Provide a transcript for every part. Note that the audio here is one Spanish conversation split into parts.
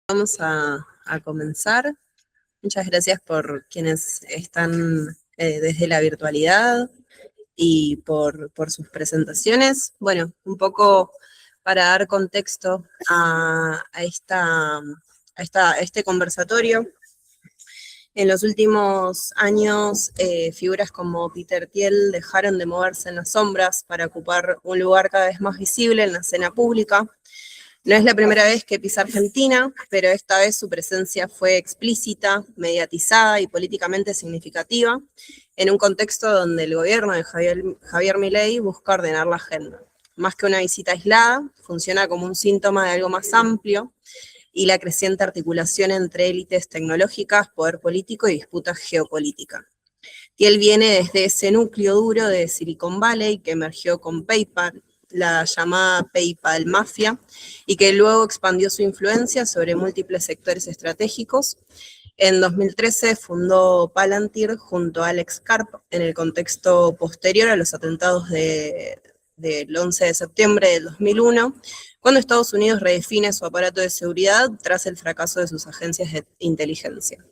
Vamos a comenzar. Muchas gracias por quienes están desde la virtualidad y por sus presentaciones. Bueno, un poco para dar contexto a este conversatorio. En los últimos años, figuras como Peter Thiel dejaron de moverse en las sombras para ocupar un lugar cada vez más visible en la escena pública. No es la primera vez que pisa Argentina, pero esta vez su presencia fue explícita, mediatizada y políticamente significativa, en un contexto donde el gobierno de Javier Milei busca ordenar la agenda. Más que una visita aislada, funciona como un síntoma de algo más amplio y la creciente articulación entre élites tecnológicas, poder político y disputa geopolítica. Y él viene desde ese núcleo duro de Silicon Valley que emergió con PayPal, la llamada PayPal Mafia, y que luego expandió su influencia sobre múltiples sectores estratégicos. En 2013 fundó Palantir junto a Alex Karp en el contexto posterior a los atentados del 11 de septiembre del 2001, cuando Estados Unidos redefine su aparato de seguridad tras el fracaso de sus agencias de inteligencia.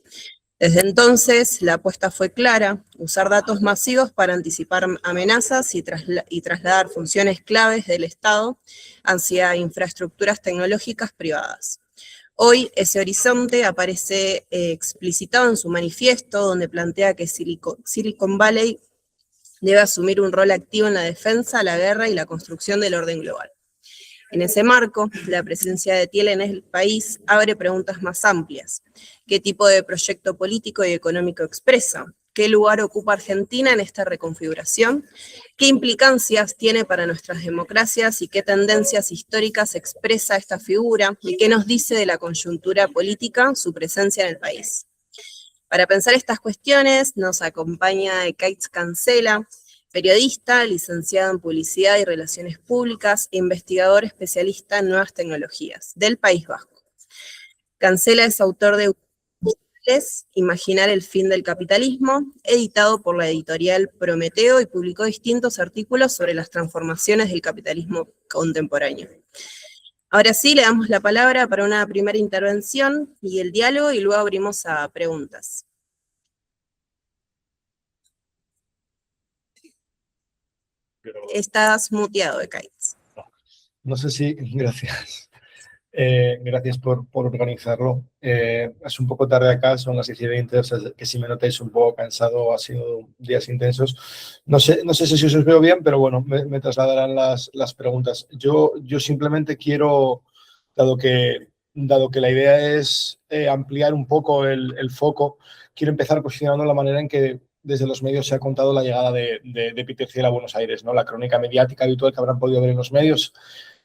Desde entonces, la apuesta fue clara: usar datos masivos para anticipar amenazas y trasladar funciones claves del Estado hacia infraestructuras tecnológicas privadas. Hoy ese horizonte aparece explicitado en su manifiesto, donde plantea que Silicon Valley debe asumir un rol activo en la defensa, la guerra y la construcción del orden global. En ese marco, la presencia de Thiel en el país abre preguntas más amplias. ¿Qué tipo de proyecto político y económico expresa? ¿Qué lugar ocupa Argentina en esta reconfiguración? ¿Qué implicancias tiene para nuestras democracias y qué tendencias históricas expresa esta figura? ¿Y qué nos dice de la coyuntura política su presencia en el país? Para pensar estas cuestiones nos acompaña Ekaitz Cancela, periodista, licenciado en Publicidad y Relaciones Públicas e investigador especialista en nuevas tecnologías, del País Vasco. Cancela es autor de Imaginar el fin del capitalismo, editado por la editorial Prometeo, y publicó distintos artículos sobre las transformaciones del capitalismo contemporáneo. Ahora sí, le damos la palabra para una primera intervención y el diálogo, y luego abrimos a preguntas. Estás muteado, Ekaitz. No sé si... Gracias. Gracias por organizarlo. Es un poco tarde acá, son las 10:20, o sea, que si me notáis un poco cansado, ha sido días intensos. No sé si os veo bien, pero bueno, me trasladarán las preguntas. Yo simplemente quiero, dado que la idea es ampliar un poco el foco, quiero empezar posicionando la manera en que desde los medios se ha contado la llegada de Peter Thiel a Buenos Aires, ¿no? La crónica mediática habitual que habrán podido ver en los medios.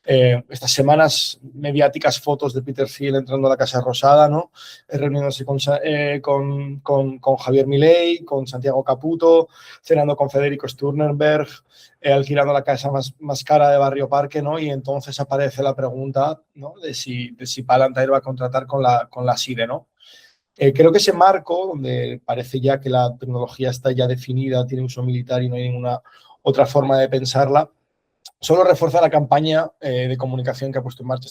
Estas semanas mediáticas, fotos de Peter Thiel entrando a la Casa Rosada, ¿no? Reuniéndose con Javier Milei, con Santiago Caputo, cenando con Federico Sturzenegger, alquilando la casa más cara de Barrio Parque, ¿no? Y entonces aparece la pregunta, ¿no? de si Palantir va a contratar con la SIDE, ¿no? Creo que ese marco, donde parece ya que la tecnología está ya definida, tiene uso militar y no hay ninguna otra forma de pensarla, solo refuerza la campaña de comunicación que ha puesto en marcha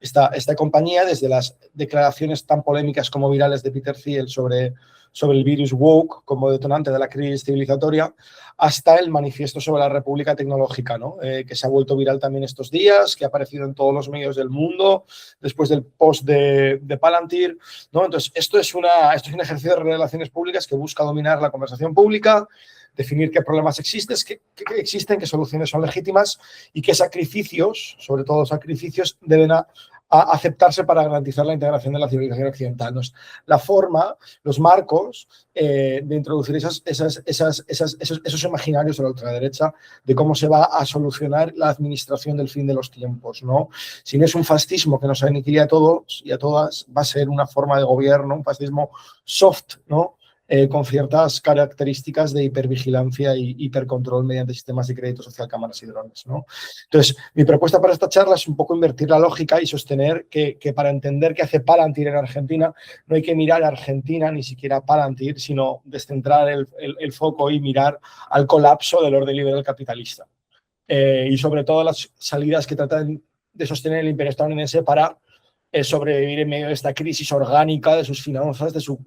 esta compañía, desde las declaraciones tan polémicas como virales de Peter Thiel sobre el virus woke como detonante de la crisis civilizatoria, hasta el manifiesto sobre la República Tecnológica, ¿no? Que se ha vuelto viral también estos días, que ha aparecido en todos los medios del mundo después del post de Palantir, ¿no? Entonces, esto es un ejercicio de relaciones públicas que busca dominar la conversación pública, definir qué problemas existen, qué soluciones son legítimas y qué sacrificios, sobre todo sacrificios, deben aceptarse para garantizar la integración de la civilización occidental. Entonces, la forma, los marcos de introducir esos imaginarios de la ultraderecha de cómo se va a solucionar la administración del fin de los tiempos, ¿no? Si no es un fascismo que nos aniquile a todos y a todas, va a ser una forma de gobierno, un fascismo soft, ¿no? Con ciertas características de hipervigilancia y hipercontrol mediante sistemas de crédito social, cámaras y drones, ¿no? Entonces, mi propuesta para esta charla es un poco invertir la lógica y sostener que para entender qué hace Palantir en Argentina, no hay que mirar a Argentina, ni siquiera a Palantir, sino descentrar el foco y mirar al colapso del orden liberal capitalista. Y sobre todo las salidas que tratan de sostener el imperio estadounidense para sobrevivir en medio de esta crisis orgánica de sus finanzas, de su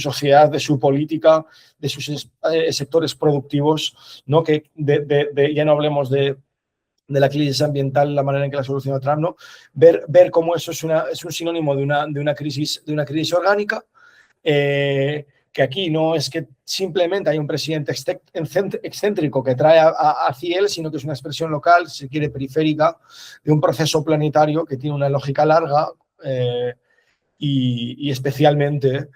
sociedad, de su política, de sus sectores productivos, ¿no? Ya no hablemos de la crisis ambiental, la manera en que la soluciona Trump, ¿no? Ver cómo eso es un sinónimo de una crisis orgánica, que aquí no es que simplemente hay un presidente excéntrico que trae hacia él, sino que es una expresión local, si se quiere, periférica, de un proceso planetario que tiene una lógica larga y especialmente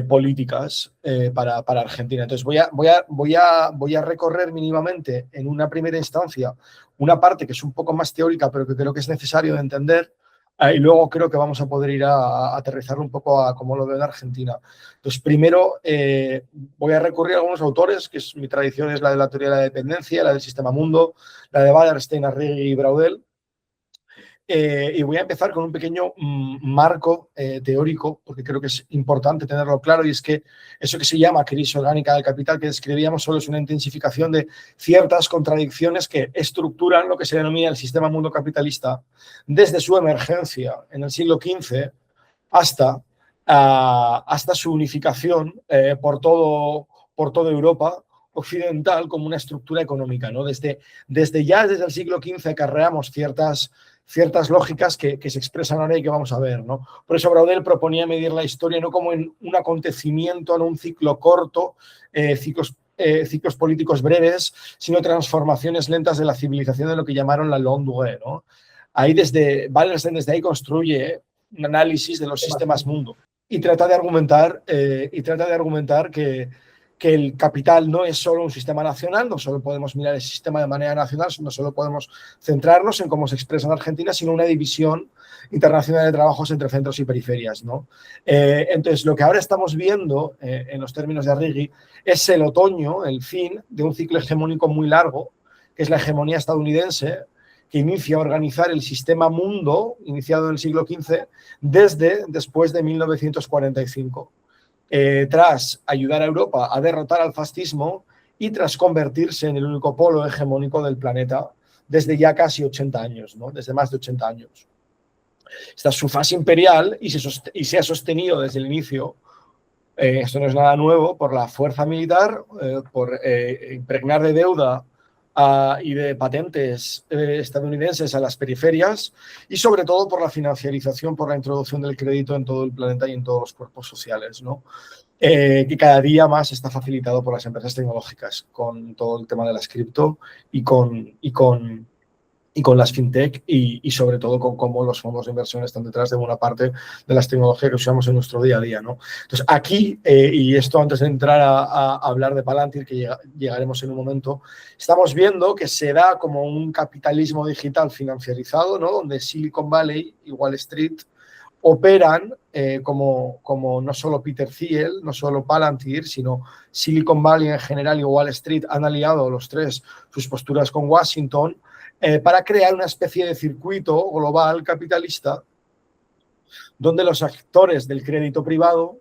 políticas para Argentina. Entonces voy a recorrer mínimamente en una primera instancia una parte que es un poco más teórica, pero que creo que es necesario de entender, y luego creo que vamos a poder ir a aterrizar un poco a cómo lo veo en Argentina. Entonces, primero voy a recurrir a algunos autores, que mi tradición es la de la teoría de la dependencia, la del sistema mundo, la de Wallerstein, Arrighi y Braudel. Y voy a empezar con un pequeño marco teórico, porque creo que es importante tenerlo claro, y es que eso que se llama crisis orgánica del capital, que describíamos, solo es una intensificación de ciertas contradicciones que estructuran lo que se denomina el sistema mundo capitalista desde su emergencia en el siglo XV hasta su unificación por toda Europa occidental como una estructura económica, ¿no? Desde el siglo XV acarreamos ciertas lógicas que se expresan ahora y que vamos a ver, ¿no? Por eso Braudel proponía medir la historia no como en un acontecimiento, no un ciclo corto, ciclos políticos breves, sino transformaciones lentas de la civilización, de lo que llamaron la longue durée, ¿no? Wallerstein desde ahí construye un análisis de los sistemas mundo y trata de argumentar que el capital no es solo un sistema nacional, no solo podemos mirar el sistema de manera nacional, no solo podemos centrarnos en cómo se expresa en Argentina, sino una división internacional de trabajos entre centros y periferias, ¿no? Entonces, lo que ahora estamos viendo en los términos de Arrighi es el otoño, el fin de un ciclo hegemónico muy largo, que es la hegemonía estadounidense, que inicia a organizar el sistema mundo, iniciado en el siglo XV, después de 1945. Tras ayudar a Europa a derrotar al fascismo y tras convertirse en el único polo hegemónico del planeta desde ya casi 80 años, ¿no? Desde más de 80 años. Esta es su fase imperial y se ha sostenido desde el inicio, esto no es nada nuevo, por la fuerza militar, por impregnar de deuda y de patentes estadounidenses a las periferias y sobre todo por la financiarización, por la introducción del crédito en todo el planeta y en todos los cuerpos sociales, ¿no? Que cada día más está facilitado por las empresas tecnológicas con todo el tema de las cripto y con las fintech y sobre todo con cómo los fondos de inversión están detrás de buena parte de las tecnologías que usamos en nuestro día a día, ¿no? Entonces, aquí, y esto antes de entrar a hablar de Palantir, que llegaremos en un momento, estamos viendo que se da como un capitalismo digital financiarizado, ¿no? Donde Silicon Valley y Wall Street operan como no solo Peter Thiel, no solo Palantir, sino Silicon Valley en general y Wall Street han aliado los tres sus posturas con Washington para crear una especie de circuito global capitalista donde los actores del crédito privado,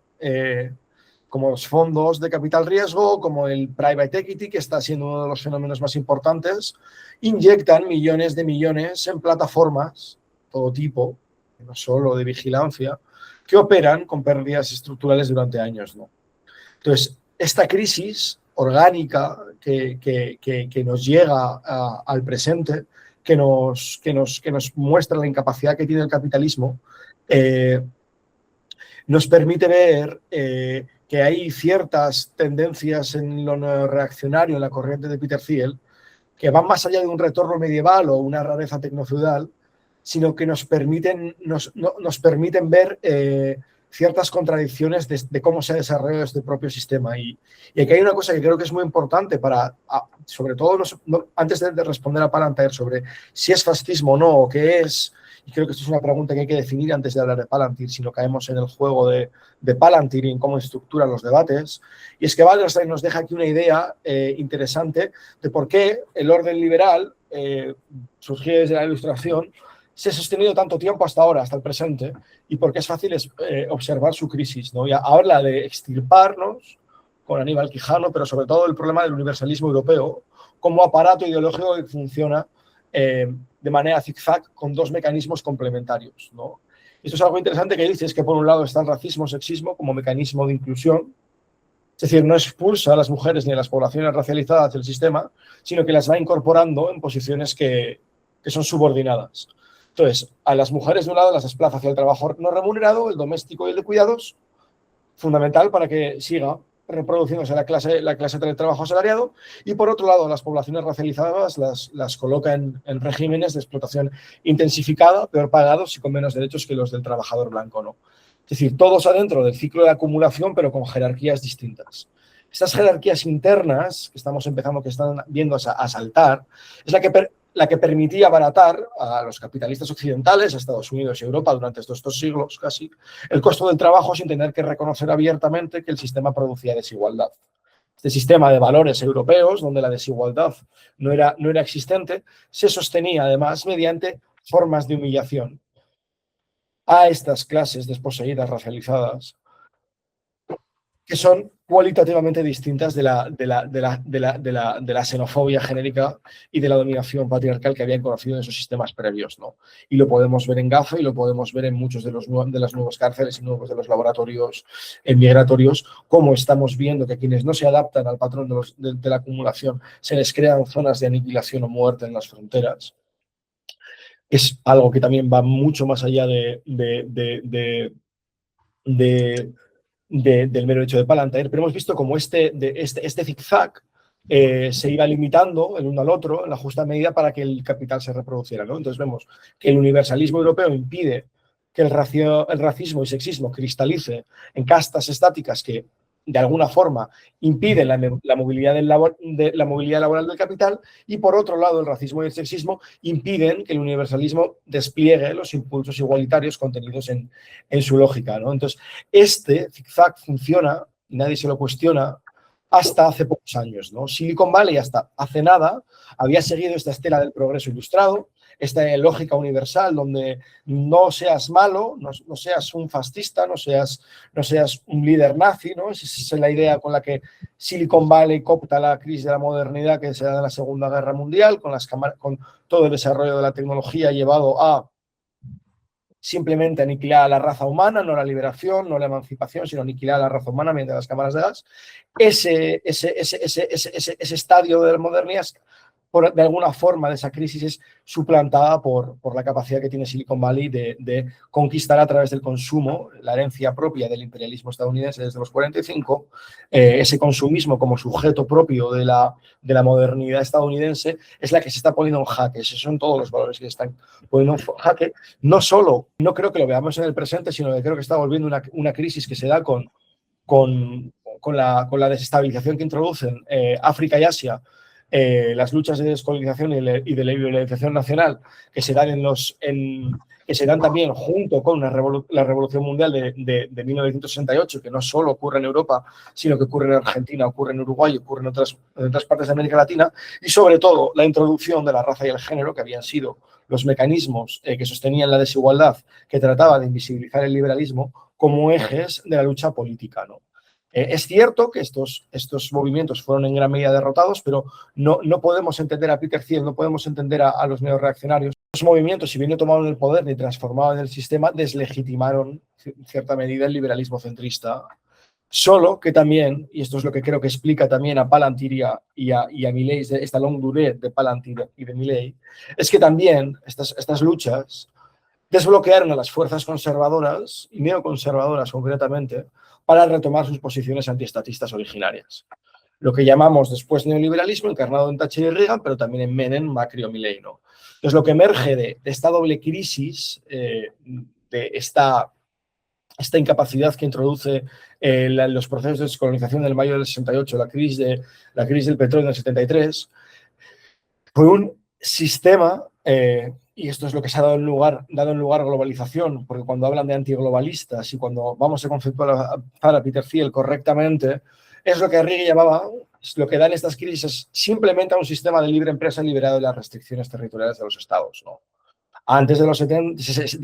como los fondos de capital riesgo, como el private equity, que está siendo uno de los fenómenos más importantes, inyectan millones de millones en plataformas, todo tipo, no solo de vigilancia, que operan con pérdidas estructurales durante años, ¿no? Entonces, esta crisis orgánica que nos llega al presente, que nos muestra la incapacidad que tiene el capitalismo, nos permite ver que hay ciertas tendencias en lo reaccionario, en la corriente de Peter Thiel, que van más allá de un retorno medieval o una rareza tecnofeudal, sino que nos permiten ver ciertas contradicciones de cómo se ha desarrollado este propio sistema. Y aquí hay una cosa que creo que es muy importante sobre todo, antes de responder a Palantir sobre si es fascismo o no, o qué es, y creo que esto es una pregunta que hay que definir antes de hablar de Palantir, si no caemos en el juego de Palantir y en cómo estructuran los debates. Y es que Wallerstein nos deja aquí una idea interesante de por qué el orden liberal, surgido desde la Ilustración, se ha sostenido tanto tiempo hasta ahora, hasta el presente, y porque es fácil observar su crisis, ¿no? Y habla de extirparnos con Aníbal Quijano, pero sobre todo el problema del universalismo europeo como aparato ideológico que funciona de manera zigzag con dos mecanismos complementarios, ¿no? Esto es algo interesante que dice, es que por un lado está el racismo, sexismo como mecanismo de inclusión, es decir, no expulsa a las mujeres ni a las poblaciones racializadas del sistema, sino que las va incorporando en posiciones que son subordinadas. Entonces, a las mujeres de un lado las desplaza hacia el trabajo no remunerado, el doméstico y el de cuidados, fundamental para que siga reproduciéndose la clase de trabajo asalariado, y por otro lado las poblaciones racializadas las coloca en regímenes de explotación intensificada, peor pagados y con menos derechos que los del trabajador blanco, ¿no? Es decir, todos adentro del ciclo de acumulación, pero con jerarquías distintas. Estas jerarquías internas que estamos empezando, que están viendo a saltar, es la que permitía abaratar a los capitalistas occidentales, a Estados Unidos y Europa durante estos 2 siglos casi, el costo del trabajo sin tener que reconocer abiertamente que el sistema producía desigualdad. Este sistema de valores europeos, donde la desigualdad no era existente, se sostenía además mediante formas de humillación a estas clases desposeídas, racializadas, que son cualitativamente distintas de la xenofobia genérica y de la dominación patriarcal que habían conocido en esos sistemas previos, ¿no? Y lo podemos ver en Gaza y lo podemos ver en muchos de las nuevas cárceles y nuevos de los laboratorios migratorios, cómo estamos viendo que quienes no se adaptan al patrón de la acumulación se les crean zonas de aniquilación o muerte en las fronteras. Es algo que también va mucho más allá del mero hecho de Palantir, pero hemos visto cómo este zigzag se iba limitando el uno al otro en la justa medida para que el capital se reproduciera, ¿no? Entonces vemos que el universalismo europeo impide que el racismo y sexismo cristalice en castas estáticas que de alguna forma impiden la movilidad laboral del capital, y por otro lado el racismo y el sexismo impiden que el universalismo despliegue los impulsos igualitarios contenidos en su lógica, ¿no? Entonces, este zigzag funciona, y nadie se lo cuestiona, hasta hace pocos años, ¿no? Silicon Valley hasta hace nada había seguido esta estela del progreso ilustrado, esta lógica universal donde no seas malo, no seas un fascista, no seas un líder nazi, ¿no? Esa es la idea con la que Silicon Valley copta la crisis de la modernidad que se da en la Segunda Guerra Mundial, con todo el desarrollo de la tecnología llevado a simplemente aniquilar a la raza humana, no la liberación, no la emancipación, sino aniquilar a la raza humana mediante las cámaras de gas. Ese estadio de la modernidad, de alguna forma, de esa crisis es suplantada por la capacidad que tiene Silicon Valley de conquistar a través del consumo, la herencia propia del imperialismo estadounidense desde los 45, ese consumismo como sujeto propio de la modernidad estadounidense es la que se está poniendo en jaque. Esos son todos los valores que se están poniendo en jaque. No solo, no creo que lo veamos en el presente, sino que creo que está volviendo una crisis que se da con la desestabilización que introducen África y Asia, las luchas de descolonización y de liberalización nacional que se dan que se dan también junto con la Revolución Mundial de 1968, que no solo ocurre en Europa, sino que ocurre en Argentina, ocurre en Uruguay, ocurre en otras partes de América Latina, y sobre todo la introducción de la raza y el género, que habían sido los mecanismos que sostenían la desigualdad, que trataba de invisibilizar el liberalismo como ejes de la lucha política, ¿no? Es cierto que estos movimientos fueron en gran medida derrotados, pero no podemos entender a Peter Thiel, no podemos entender a los neoreaccionarios. Los movimientos, si bien no tomaron el poder ni transformaban el sistema, deslegitimaron en cierta medida el liberalismo centrista. Solo que también, y esto es lo que creo que explica también a Palantir y a Milei, esta longue durée de Palantir y de Milei, es que también estas luchas desbloquearon a las fuerzas conservadoras y neoconservadoras concretamente para retomar sus posiciones antiestatistas originarias. Lo que llamamos después neoliberalismo, encarnado en Thatcher y Reagan, pero también en Menem, Macri o Milei, ¿no? Entonces, lo que emerge de esta doble crisis, de esta incapacidad que introduce los procesos de descolonización del mayo del 68, la crisis del petróleo del 73, fue un sistema, y esto es lo que se ha dado en lugar a globalización, porque cuando hablan de antiglobalistas y cuando vamos a conceptualizar a Peter Thiel correctamente, es lo que Arrighi llamaba, es lo que dan estas crisis simplemente a un sistema de libre empresa liberado de las restricciones territoriales de los estados, ¿no? Antes de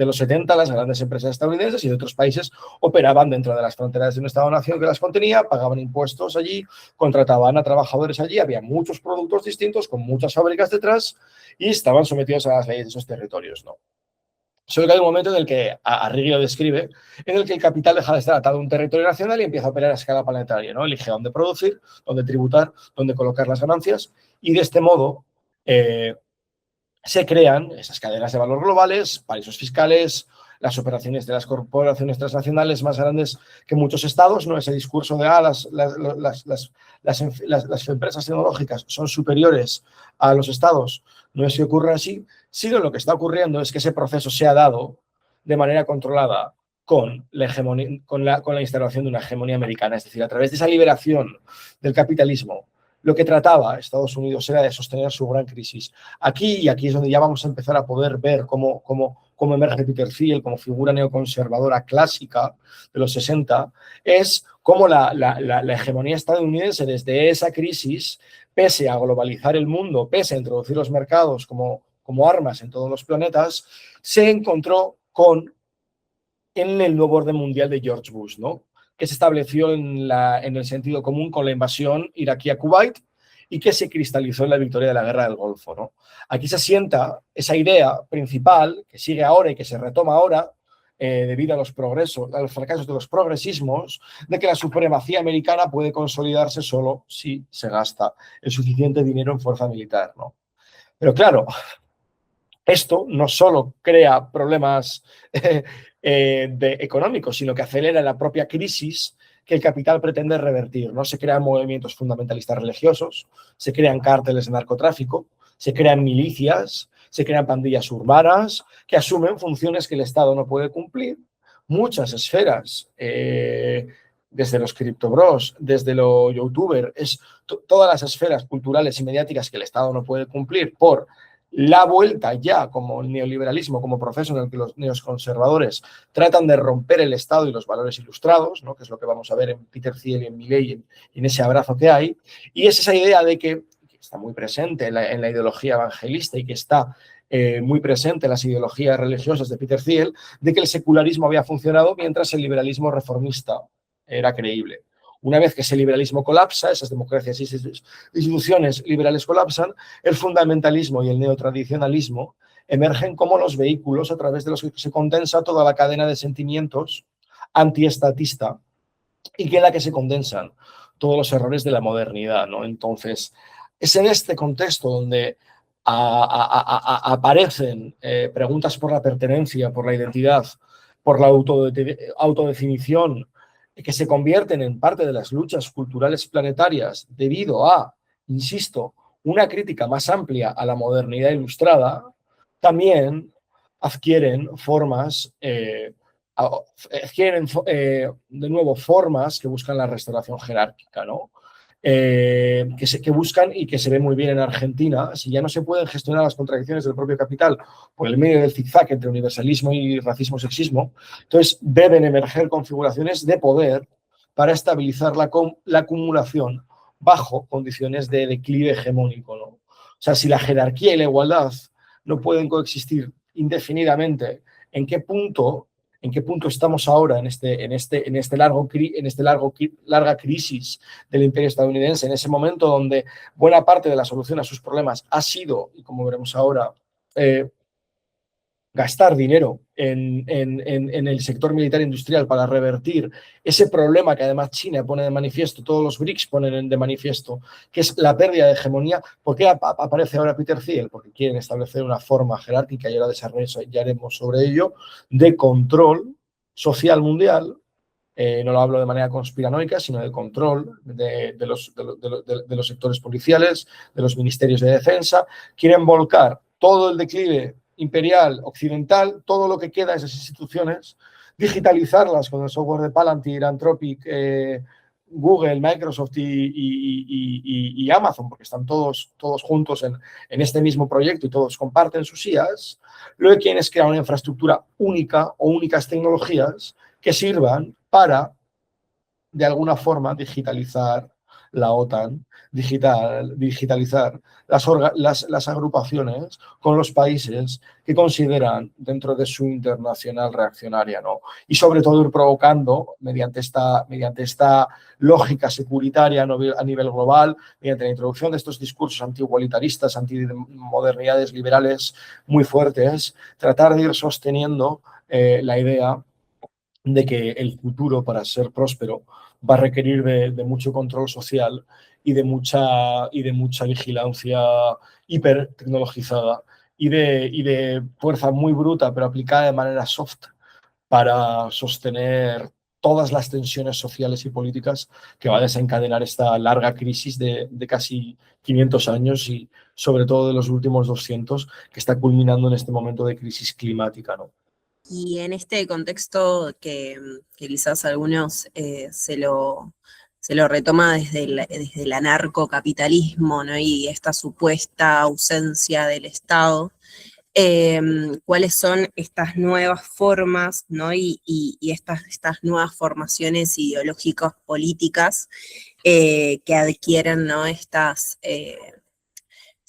los 70, las grandes empresas estadounidenses y de otros países operaban dentro de las fronteras de un Estado-nación que las contenía, pagaban impuestos allí, contrataban a trabajadores allí, había muchos productos distintos con muchas fábricas detrás y estaban sometidos a las leyes de esos territorios, ¿no? Solo que hay un momento en el que, Arrighi lo describe, en el que el capital deja de estar atado a un territorio nacional y empieza a operar a escala planetaria, ¿no? Elige dónde producir, dónde tributar, dónde colocar las ganancias, y de este modo se crean esas cadenas de valor globales, paraísos fiscales, las operaciones de las corporaciones transnacionales más grandes que muchos estados, ¿no? Ese discurso de las empresas tecnológicas son superiores a los estados, no es que ocurra así, sino lo que está ocurriendo es que ese proceso se ha dado de manera controlada con la instalación de una hegemonía americana, es decir, a través de esa liberación del capitalismo. Lo que trataba Estados Unidos era de sostener su gran crisis. Aquí es donde ya vamos a empezar a poder ver cómo emerge Peter Thiel como figura neoconservadora clásica de los 60, es cómo la hegemonía estadounidense desde esa crisis, pese a globalizar el mundo, pese a introducir los mercados como armas en todos los planetas, se encontró en el nuevo orden mundial de George Bush, ¿no? Que se estableció en el sentido común con la invasión iraquí a Kuwait y que se cristalizó en la victoria de la Guerra del Golfo, ¿no? Aquí se asienta esa idea principal que sigue ahora y que se retoma ahora debido a los fracasos de los progresismos, de que la supremacía americana puede consolidarse solo si se gasta el suficiente dinero en fuerza militar, ¿no? Pero claro, esto no solo crea problemas económicos, sino que acelera la propia crisis que el capital pretende revertir, ¿no? Se crean movimientos fundamentalistas religiosos, se crean cárteles de narcotráfico, se crean milicias, se crean pandillas urbanas que asumen funciones que el Estado no puede cumplir. Muchas esferas, desde los criptobros, desde los youtubers, todas las esferas culturales y mediáticas que el Estado no puede cumplir por la vuelta ya como el neoliberalismo, como proceso en el que los neoconservadores tratan de romper el Estado y los valores ilustrados, ¿no? Que es lo que vamos a ver en Peter Thiel y en Milley y en ese abrazo que hay. Y es esa idea de que está muy presente en la ideología evangelista y que está muy presente en las ideologías religiosas de Peter Thiel, de que el secularismo había funcionado mientras el liberalismo reformista era creíble. Una vez que ese liberalismo colapsa, esas democracias y esas instituciones liberales colapsan, el fundamentalismo y el neotradicionalismo emergen como los vehículos a través de los que se condensa toda la cadena de sentimientos antiestatista y que en la que se condensan todos los errores de la modernidad, ¿no? Entonces, es en este contexto donde aparecen preguntas por la pertenencia, por la identidad, por la autodefinición, que se convierten en parte de las luchas culturales planetarias debido a, insisto, una crítica más amplia a la modernidad ilustrada, también adquieren formas, de nuevo, formas que buscan la restauración jerárquica, ¿no? Que buscan y que se ve muy bien en Argentina, si ya no se pueden gestionar las contradicciones del propio capital por el medio del zigzag entre universalismo y racismo-sexismo, entonces deben emerger configuraciones de poder para estabilizar la acumulación bajo condiciones de declive hegemónico, ¿no? O sea, si la jerarquía y la igualdad no pueden coexistir indefinidamente, ¿en qué punto estamos ahora en larga crisis del imperio estadounidense, en ese momento donde buena parte de la solución a sus problemas ha sido, y como veremos ahora, gastar dinero en el sector militar industrial para revertir ese problema que además China pone de manifiesto, todos los BRICS ponen de manifiesto, que es la pérdida de hegemonía? ¿Por qué aparece ahora Peter Thiel? Porque quieren establecer una forma jerárquica, y ahora desarrollaremos sobre ello, de control social mundial. No lo hablo de manera conspiranoica, sino de control de los sectores policiales, de los ministerios de defensa. Quieren volcar todo el declive imperial occidental, todo lo que queda de esas instituciones, digitalizarlas con el software de Palantir, Anthropic, Google, Microsoft y Amazon, porque están todos juntos en este mismo proyecto y todos comparten sus IAs. Lo que quieren es crear una infraestructura única o únicas tecnologías que sirvan para, de alguna forma, digitalizar la OTAN, digitalizar las agrupaciones con los países que consideran dentro de su internacional reaccionaria, ¿no? Y sobre todo ir provocando mediante esta lógica securitaria a nivel global, mediante la introducción de estos discursos anti-igualitaristas, anti-modernidades liberales muy fuertes, tratar de ir sosteniendo la idea de que el futuro, para ser próspero, va a requerir de mucho control social y de mucha vigilancia hipertecnologizada y de fuerza muy bruta, pero aplicada de manera soft para sostener todas las tensiones sociales y políticas que va a desencadenar esta larga crisis de casi 500 años y sobre todo de los últimos 200, que está culminando en este momento de crisis climática, ¿no? Y en este contexto que quizás algunos se lo retoma desde el anarcocapitalismo, ¿no? Y esta supuesta ausencia del Estado, cuáles son estas nuevas formas, ¿no? Y estas nuevas formaciones ideológicas políticas que adquieren, ¿no? Estas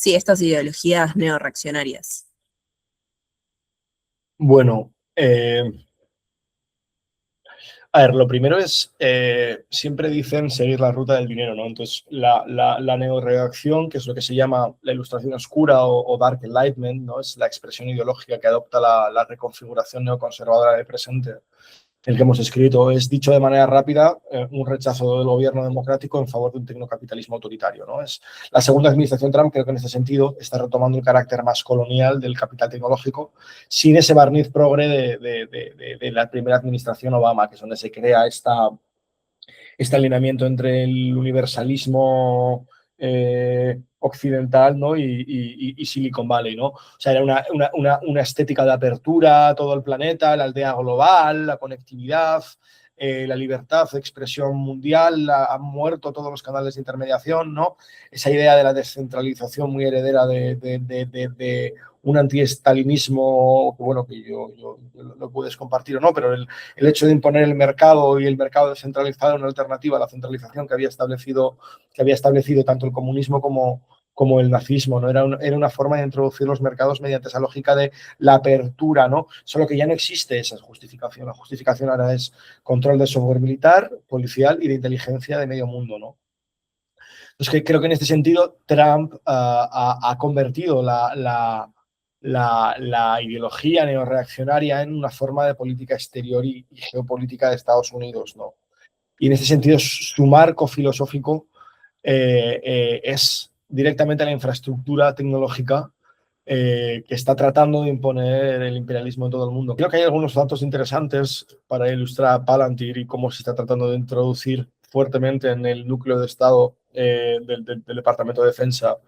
ideologías neorreaccionarias. Bueno, a ver, lo primero es, siempre dicen seguir la ruta del dinero, ¿no? Entonces, la neorreacción, que es lo que se llama la ilustración oscura o dark enlightenment, ¿no? Es la expresión ideológica que adopta la reconfiguración neoconservadora del presente, el que hemos escrito, es, dicho de manera rápida, un rechazo del gobierno democrático en favor de un tecnocapitalismo autoritario, ¿no? Es la segunda administración Trump, creo que en este sentido está retomando el carácter más colonial del capital tecnológico, sin ese barniz progre de la primera administración Obama, que es donde se crea este alineamiento entre el universalismo occidental, ¿no? y Silicon Valley, ¿no? O sea, era una estética de apertura a todo el planeta, la aldea global, la conectividad, la libertad de expresión mundial, han muerto todos los canales de intermediación, ¿no? Esa idea de la descentralización muy heredera de un antiestalinismo, bueno, que yo lo puedes compartir o no, pero el hecho de imponer el mercado y el mercado descentralizado en alternativa a la centralización que había establecido tanto el comunismo como el nazismo, ¿no? Era una forma de introducir los mercados mediante esa lógica de la apertura, ¿no? Solo que ya no existe esa justificación. La justificación ahora es control de software militar, policial y de inteligencia de medio mundo, ¿no? Entonces, creo que en este sentido Trump ha convertido la ideología neorreaccionaria en una forma de política exterior y geopolítica de Estados Unidos, ¿no? Y en este sentido, su marco filosófico es directamente la infraestructura tecnológica que está tratando de imponer el imperialismo en todo el mundo. Creo que hay algunos datos interesantes para ilustrar a Palantir y cómo se está tratando de introducir fuertemente en el núcleo de Estado del Departamento de Defensa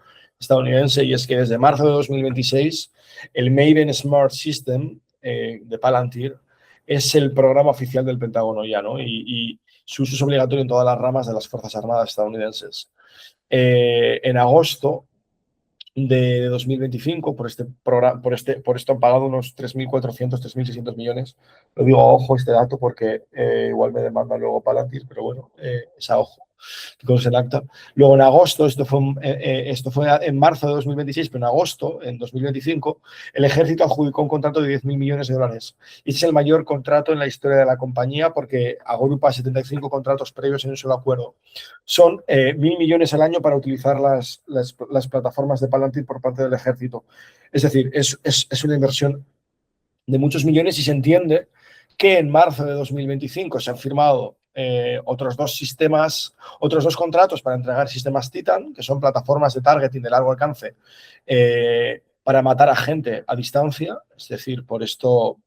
estadounidense, y es que desde marzo de 2026 el Maven Smart System de Palantir es el programa oficial del Pentágono ya, ¿no? Y su uso es obligatorio en todas las ramas de las Fuerzas Armadas estadounidenses. En agosto de 2025, por esto han pagado unos 3.400, 3.600 millones. Lo digo a ojo este dato porque igual me demanda luego Palantir, pero bueno, es a ojo. Con acta. Luego en agosto, esto fue en marzo de 2026, pero en agosto, en 2025, el ejército adjudicó un contrato de 10.000 millones de dólares. Y ese es el mayor contrato en la historia de la compañía porque agrupa 75 contratos previos en un solo acuerdo. Son 1.000 millones al año para utilizar las plataformas de Palantir por parte del ejército. Es decir, es una inversión de muchos millones y se entiende que en marzo de 2025 se han firmado otros dos contratos para entregar sistemas Titan, que son plataformas de targeting de largo alcance para matar a gente a distancia. Es decir, por esto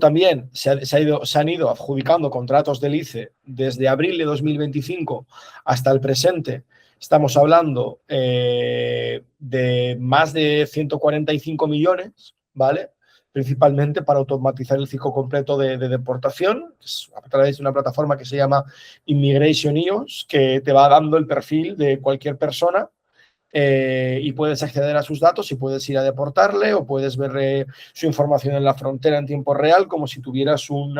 también se han ido adjudicando contratos del ICE desde abril de 2025 hasta el presente. Estamos hablando de más de 145 millones, ¿vale? Principalmente para automatizar el ciclo completo de deportación, a través de una plataforma que se llama Immigration EOS, que te va dando el perfil de cualquier persona y puedes acceder a sus datos y puedes ir a deportarle o puedes ver su información en la frontera en tiempo real, como si tuvieras un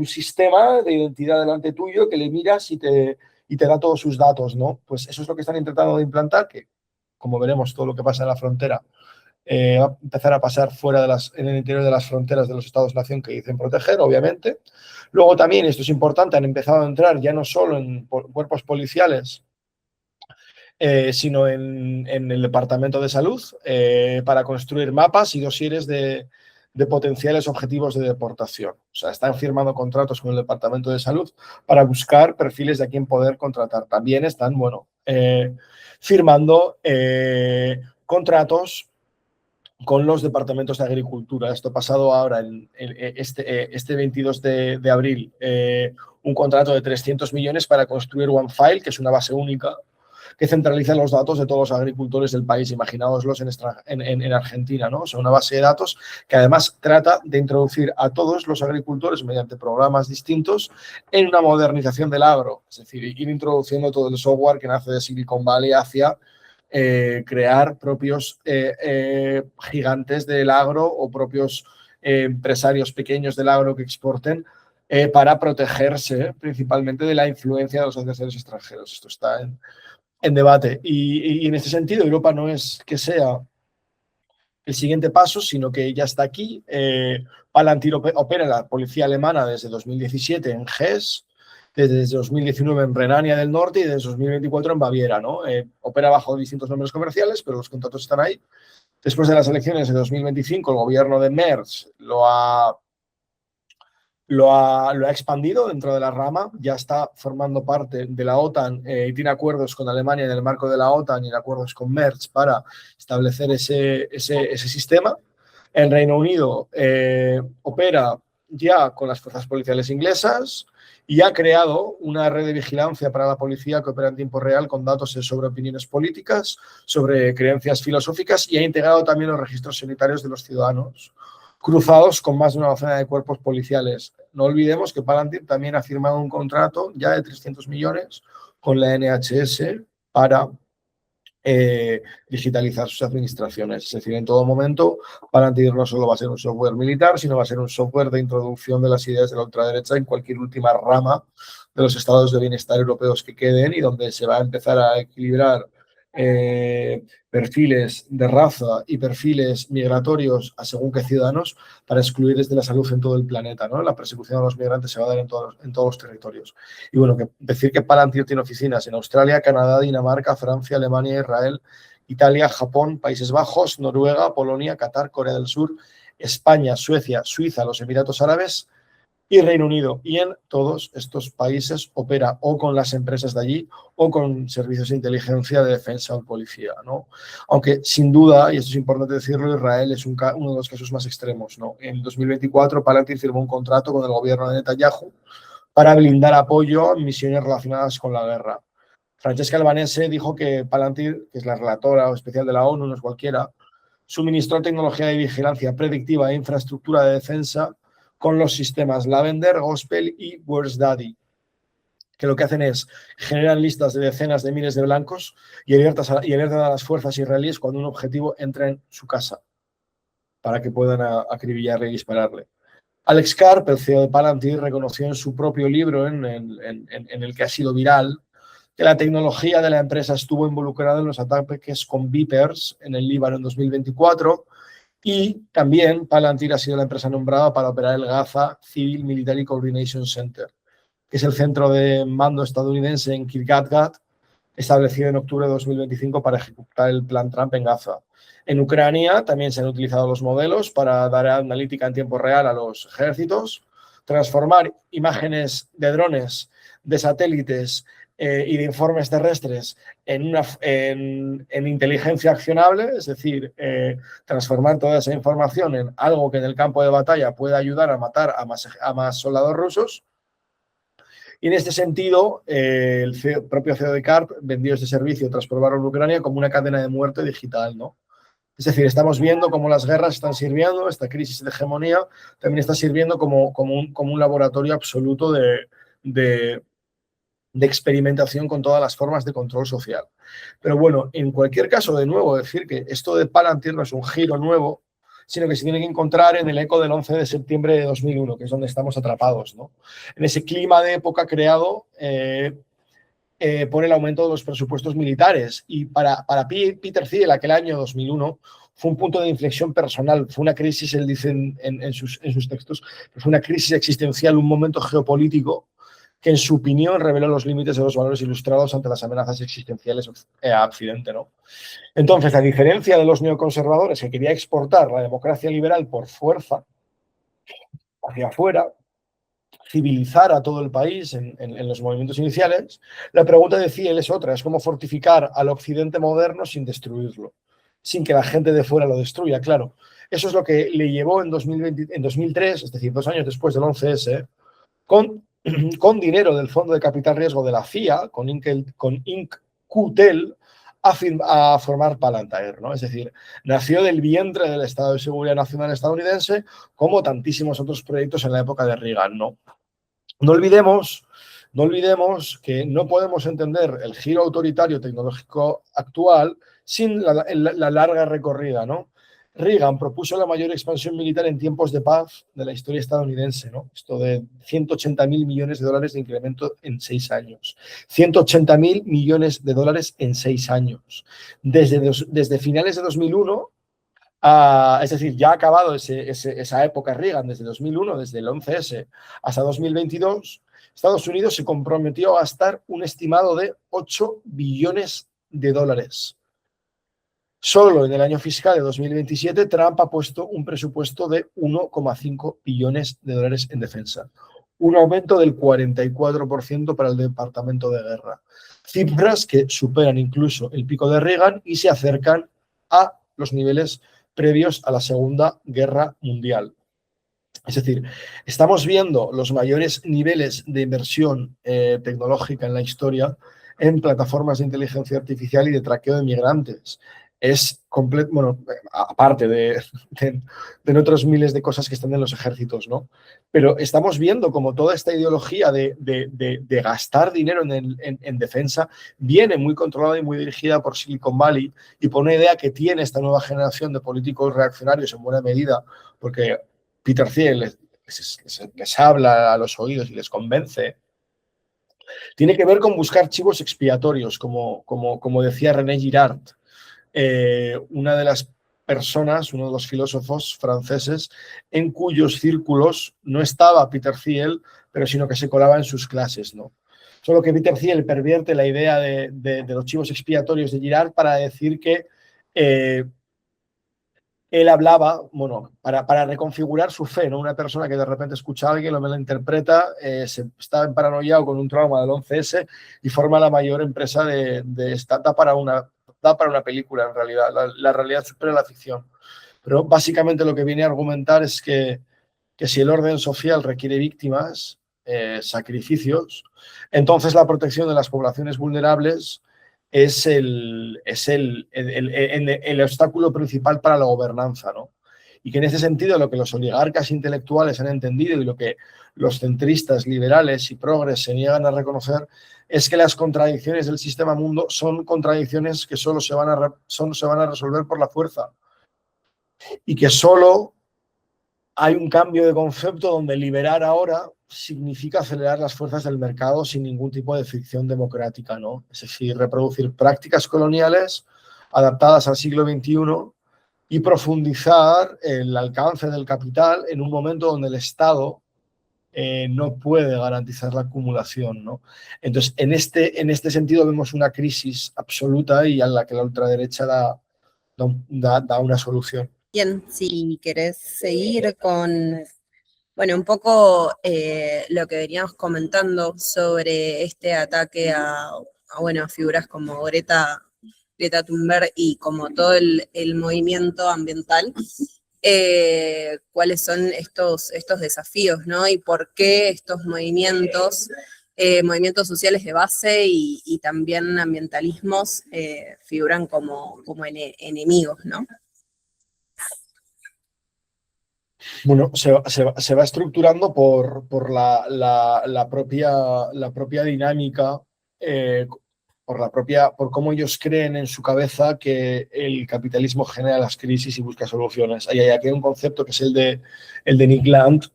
sistema de identidad delante tuyo que le miras y te da todos sus datos, ¿no? Pues eso es lo que están intentando de implantar, que como veremos todo lo que pasa en la frontera, va a empezar a pasar en el interior de las fronteras de los Estados-nación que dicen proteger, obviamente. Luego también, esto es importante, han empezado a entrar ya no solo en cuerpos policiales, sino en el Departamento de Salud para construir mapas y dosieres de potenciales objetivos de deportación. O sea, están firmando contratos con el Departamento de Salud para buscar perfiles de a quien poder contratar. También están, firmando contratos con los departamentos de agricultura. Esto ha pasado ahora, este 22 de abril, un contrato de 300 millones para construir OneFile, que es una base única que centraliza los datos de todos los agricultores del país. Imaginaoslos en Argentina, ¿no? O sea, una base de datos que además trata de introducir a todos los agricultores mediante programas distintos en una modernización del agro. Es decir, ir introduciendo todo el software que nace de Silicon Valley hacia crear propios gigantes del agro o propios empresarios pequeños del agro que exporten para protegerse principalmente de la influencia de los adversarios extranjeros. Esto está en debate. Y en este sentido, Europa no es que sea el siguiente paso, sino que ya está aquí. Palantir opera la policía alemana desde 2017 en Hesse, desde 2019 en Renania del Norte y desde 2024 en Baviera, ¿no? Opera bajo distintos nombres comerciales, pero los contratos están ahí. Después de las elecciones de 2025, el gobierno de Merz lo ha expandido dentro de la rama, ya está formando parte de la OTAN y tiene acuerdos con Alemania en el marco de la OTAN y acuerdos con Merz para establecer ese sistema. El Reino Unido opera ya con las fuerzas policiales inglesas y ha creado una red de vigilancia para la policía que opera en tiempo real con datos sobre opiniones políticas, sobre creencias filosóficas y ha integrado también los registros sanitarios de los ciudadanos cruzados con más de una docena de cuerpos policiales. No olvidemos que Palantir también ha firmado un contrato ya de 300 millones con la NHS para digitalizar sus administraciones. Es decir, en todo momento, Palantir no solo va a ser un software militar, sino va a ser un software de introducción de las ideas de la ultraderecha en cualquier última rama de los estados de bienestar europeos que queden y donde se va a empezar a equilibrar perfiles de raza y perfiles migratorios a según qué ciudadanos para excluirles de la salud en todo el planeta, ¿no? La persecución a los migrantes se va a dar en todos los territorios. Y bueno, decir que Palantir tiene oficinas en Australia, Canadá, Dinamarca, Francia, Alemania, Israel, Italia, Japón, Países Bajos, Noruega, Polonia, Qatar, Corea del Sur, España, Suecia, Suiza, los Emiratos Árabes y Reino Unido. Y en todos estos países opera o con las empresas de allí o con servicios de inteligencia, de defensa o policía, ¿no? Aunque sin duda, y esto es importante decirlo, Israel es uno de los casos más extremos, ¿no? En 2024, Palantir firmó un contrato con el gobierno de Netanyahu para blindar apoyo a misiones relacionadas con la guerra. Francesca Albanese dijo que Palantir, que es la relatora especial de la ONU, no es cualquiera, suministró tecnología de vigilancia predictiva e infraestructura de defensa con los sistemas Lavender, Gospel y Where's Daddy, que lo que hacen es generan listas de decenas de miles de blancos y alertan a las fuerzas israelíes cuando un objetivo entra en su casa para que puedan acribillarle y dispararle. Alex Karp, el CEO de Palantir, reconoció en su propio libro, en el que ha sido viral, que la tecnología de la empresa estuvo involucrada en los ataques con Vipers en el Líbano en 2024 y también Palantir ha sido la empresa nombrada para operar el Gaza Civil Military Coordination Center, que es el centro de mando estadounidense en Kiryat Gat, establecido en octubre de 2025 para ejecutar el plan Trump en Gaza. En Ucrania también se han utilizado los modelos para dar analítica en tiempo real a los ejércitos, transformar imágenes de drones, de satélites y de informes terrestres en inteligencia accionable, es decir, transformar toda esa información en algo que en el campo de batalla pueda ayudar a matar a más soldados rusos. Y en este sentido, el propio CEO de Karp vendió este servicio tras probarlo en Ucrania como una cadena de muerte digital, ¿no? Es decir, estamos viendo cómo las guerras están sirviendo, esta crisis de hegemonía también está sirviendo como un laboratorio absoluto de experimentación con todas las formas de control social. Pero bueno, en cualquier caso, de nuevo, decir que esto de Palantir no es un giro nuevo, sino que se tiene que encontrar en el eco del 11 de septiembre de 2001, que es donde estamos atrapados, ¿no? En ese clima de época creado por el aumento de los presupuestos militares. Y para Peter Thiel, aquel año 2001, fue un punto de inflexión personal, fue una crisis, él dice en sus textos, fue una crisis existencial, un momento geopolítico que en su opinión reveló los límites de los valores ilustrados ante las amenazas existenciales a Occidente, ¿no? Entonces, a diferencia de los neoconservadores que quería exportar la democracia liberal por fuerza hacia afuera, civilizar a todo el país en los movimientos iniciales, la pregunta de Thiel es otra, es cómo fortificar al Occidente moderno sin destruirlo, sin que la gente de fuera lo destruya, claro. Eso es lo que le llevó en 2003, es decir, 2 años después del 11S, con dinero del Fondo de Capital Riesgo de la CIA, con INC-QTEL, a formar Palantir, ¿no? Es decir, nació del vientre del Estado de Seguridad Nacional estadounidense, como tantísimos otros proyectos en la época de Reagan, ¿no? No olvidemos que no podemos entender el giro autoritario tecnológico actual sin la larga recorrida, ¿no? Reagan propuso la mayor expansión militar en tiempos de paz de la historia estadounidense, ¿no? Esto de 180.000 millones de dólares de incremento en 6 años. 180.000 millones de dólares en 6 años. Desde finales de 2001, es decir, ya ha acabado esa época Reagan, desde 2001, desde el 11S hasta 2022, Estados Unidos se comprometió a gastar un estimado de 8 billones de dólares. Solo en el año fiscal de 2027, Trump ha puesto un presupuesto de 1,5 billones de dólares en defensa, un aumento del 44% para el Departamento de Guerra. Cifras que superan incluso el pico de Reagan y se acercan a los niveles previos a la Segunda Guerra Mundial. Es decir, estamos viendo los mayores niveles de inversión tecnológica en la historia en plataformas de inteligencia artificial y de traqueo de migrantes. Es completo, bueno, aparte de otros miles de cosas que están en los ejércitos, ¿no? Pero estamos viendo como toda esta ideología de gastar dinero en defensa viene muy controlada y muy dirigida por Silicon Valley y por una idea que tiene esta nueva generación de políticos reaccionarios en buena medida, porque Peter Thiel les habla a los oídos y les convence. Tiene que ver con buscar chivos expiatorios, como decía René Girard, una de las personas, uno de los filósofos franceses en cuyos círculos no estaba Peter Thiel, pero sino que se colaba en sus clases, ¿no? Solo que Peter Thiel pervierte la idea de los chivos expiatorios de Girard para decir que él hablaba, bueno, para reconfigurar su fe, ¿no? Una persona que de repente escucha a alguien, lo malinterpreta, está paranoiado con un trauma del 11S y forma la mayor empresa de esta. Da para una película, en realidad. La realidad supera la ficción. Pero básicamente lo que viene a argumentar es que si el orden social requiere víctimas, sacrificios, entonces la protección de las poblaciones vulnerables es el obstáculo principal para la gobernanza, ¿no? Y que en ese sentido lo que los oligarcas intelectuales han entendido y lo que los centristas, liberales y progres se niegan a reconocer es que las contradicciones del sistema mundo son contradicciones que solo se van a resolver por la fuerza y que solo hay un cambio de concepto donde liberar ahora significa acelerar las fuerzas del mercado sin ningún tipo de fricción democrática, ¿no? Es decir, reproducir prácticas coloniales adaptadas al siglo XXI y profundizar el alcance del capital en un momento donde el Estado no puede garantizar la acumulación, ¿no? Entonces, en este sentido vemos una crisis absoluta y a la que la ultraderecha da una solución. Bien, si querés seguir con, bueno, un poco lo que veníamos comentando sobre este ataque a figuras como Greta Thunberg y como todo el movimiento ambiental, cuáles son estos desafíos, ¿no? Y por qué estos movimientos sociales de base y también ambientalismos figuran como enemigos, ¿no? Bueno, se va estructurando por la propia dinámica, por cómo ellos creen en su cabeza que el capitalismo genera las crisis y busca soluciones. Aquí hay un concepto que es el de Nick Land,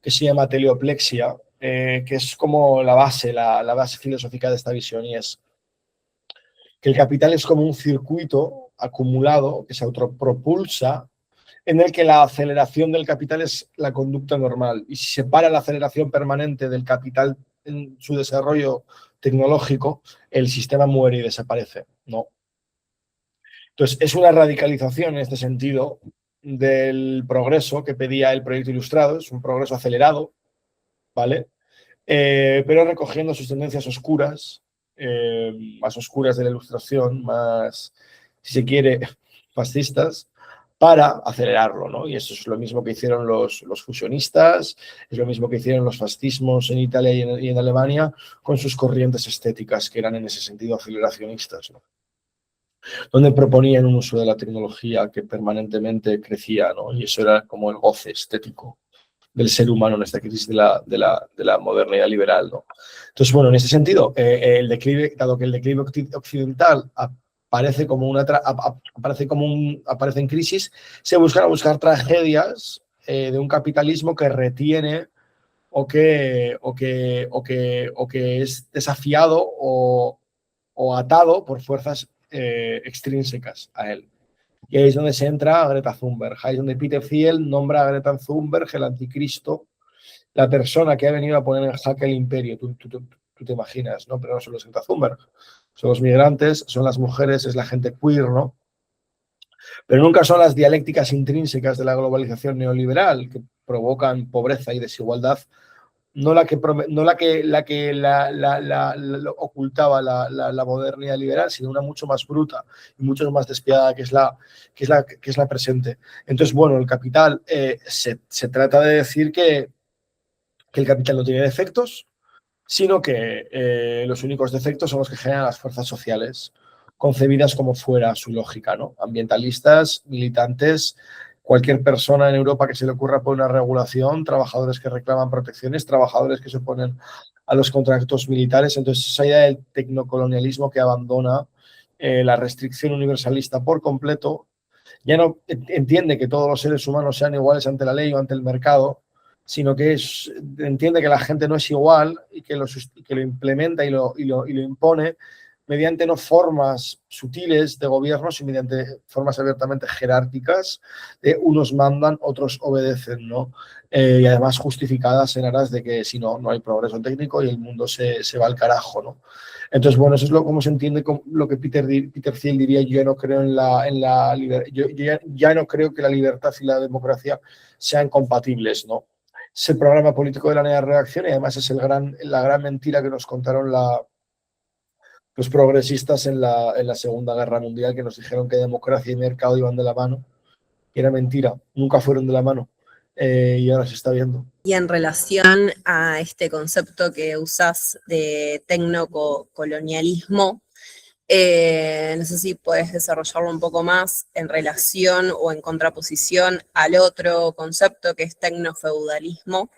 que se llama teleoplexia, que es como la base filosófica de esta visión, y es que el capital es como un circuito acumulado que se autopropulsa, en el que la aceleración del capital es la conducta normal, y si se para la aceleración permanente del capital en su desarrollo tecnológico, el sistema muere y desaparece, ¿no? Entonces, es una radicalización en este sentido del progreso que pedía el proyecto ilustrado, es un progreso acelerado, ¿vale? Pero recogiendo sus tendencias oscuras, más oscuras de la ilustración, más, si se quiere, fascistas, para acelerarlo, ¿no? Y eso es lo mismo que hicieron los fusionistas, es lo mismo que hicieron los fascismos en Italia y en Alemania con sus corrientes estéticas, que eran en ese sentido aceleracionistas, ¿no? Donde proponían un uso de la tecnología que permanentemente crecía, ¿no? Y eso era como el goce estético del ser humano en esta crisis de la modernidad liberal, ¿no? Entonces, bueno, en ese sentido, el declive, dado que el declive occidental aparece en crisis, se buscan a buscar tragedias de un capitalismo que retiene o que es desafiado o atado por fuerzas extrínsecas a él. Y ahí es donde se entra a Greta Thunberg. Ahí es donde Peter Thiel nombra a Greta Thunberg el anticristo, la persona que ha venido a poner en jaque el imperio. Tú te imaginas, ¿no? Pero no solo es Greta Thunberg. Son los migrantes, son las mujeres, es la gente queer, ¿no? Pero nunca son las dialécticas intrínsecas de la globalización neoliberal que provocan pobreza y desigualdad, no la que ocultaba la modernidad liberal, sino una mucho más bruta y mucho más despiadada, que es la presente. Entonces, bueno, el capital, se trata de decir que el capital no tiene defectos, sino que los únicos defectos son los que generan las fuerzas sociales, concebidas como fuera su lógica, ¿no? Ambientalistas, militantes, cualquier persona en Europa que se le ocurra poner una regulación, trabajadores que reclaman protecciones, trabajadores que se oponen a los contratos militares. Entonces, esa idea del tecnocolonialismo que abandona la restricción universalista por completo, ya no entiende que todos los seres humanos sean iguales ante la ley o ante el mercado, sino que entiende que la gente no es igual y que lo implementa y lo impone mediante no formas sutiles de gobierno, sino mediante formas abiertamente jerárquicas, de unos mandan, otros obedecen, ¿no? Y además justificadas en aras de que si no, no hay progreso técnico y el mundo se va al carajo, ¿no? Entonces, bueno, eso es como se entiende lo que Peter Thiel diría: yo no creo yo ya no creo que la libertad y la democracia sean compatibles, ¿no? Es el programa político de la nueva reacción, y además es la gran mentira que nos contaron los progresistas en la Segunda Guerra Mundial, que nos dijeron que democracia y mercado iban de la mano. Y era mentira, nunca fueron de la mano. Y ahora se está viendo. Y en relación a este concepto que usás de tecnocolonialismo, no sé si puedes desarrollarlo un poco más en relación o en contraposición al otro concepto que es tecnofeudalismo,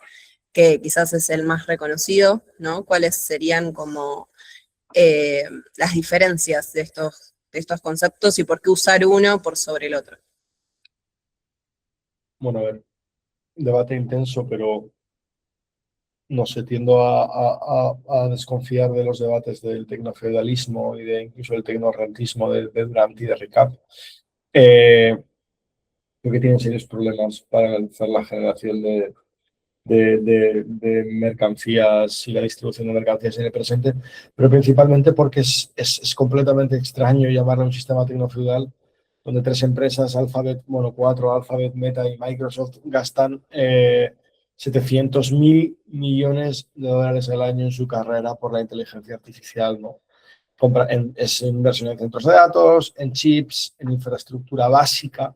que quizás es el más reconocido, ¿no? ¿Cuáles serían como las diferencias de estos conceptos y por qué usar uno por sobre el otro? Bueno, a ver, debate intenso, pero no sé, tiendo a desconfiar de los debates del tecnofeudalismo y incluso del tecnorentismo de Durant y de Ricard. Creo que tienen serios problemas para realizar la generación de mercancías y la distribución de mercancías en el presente, pero principalmente porque es completamente extraño llamarlo un sistema tecnofeudal donde tres empresas, cuatro, Alphabet, Meta y Microsoft, gastan 700.000 millones de dólares al año en su carrera por la inteligencia artificial, ¿no? Es inversión en centros de datos, en chips, en infraestructura básica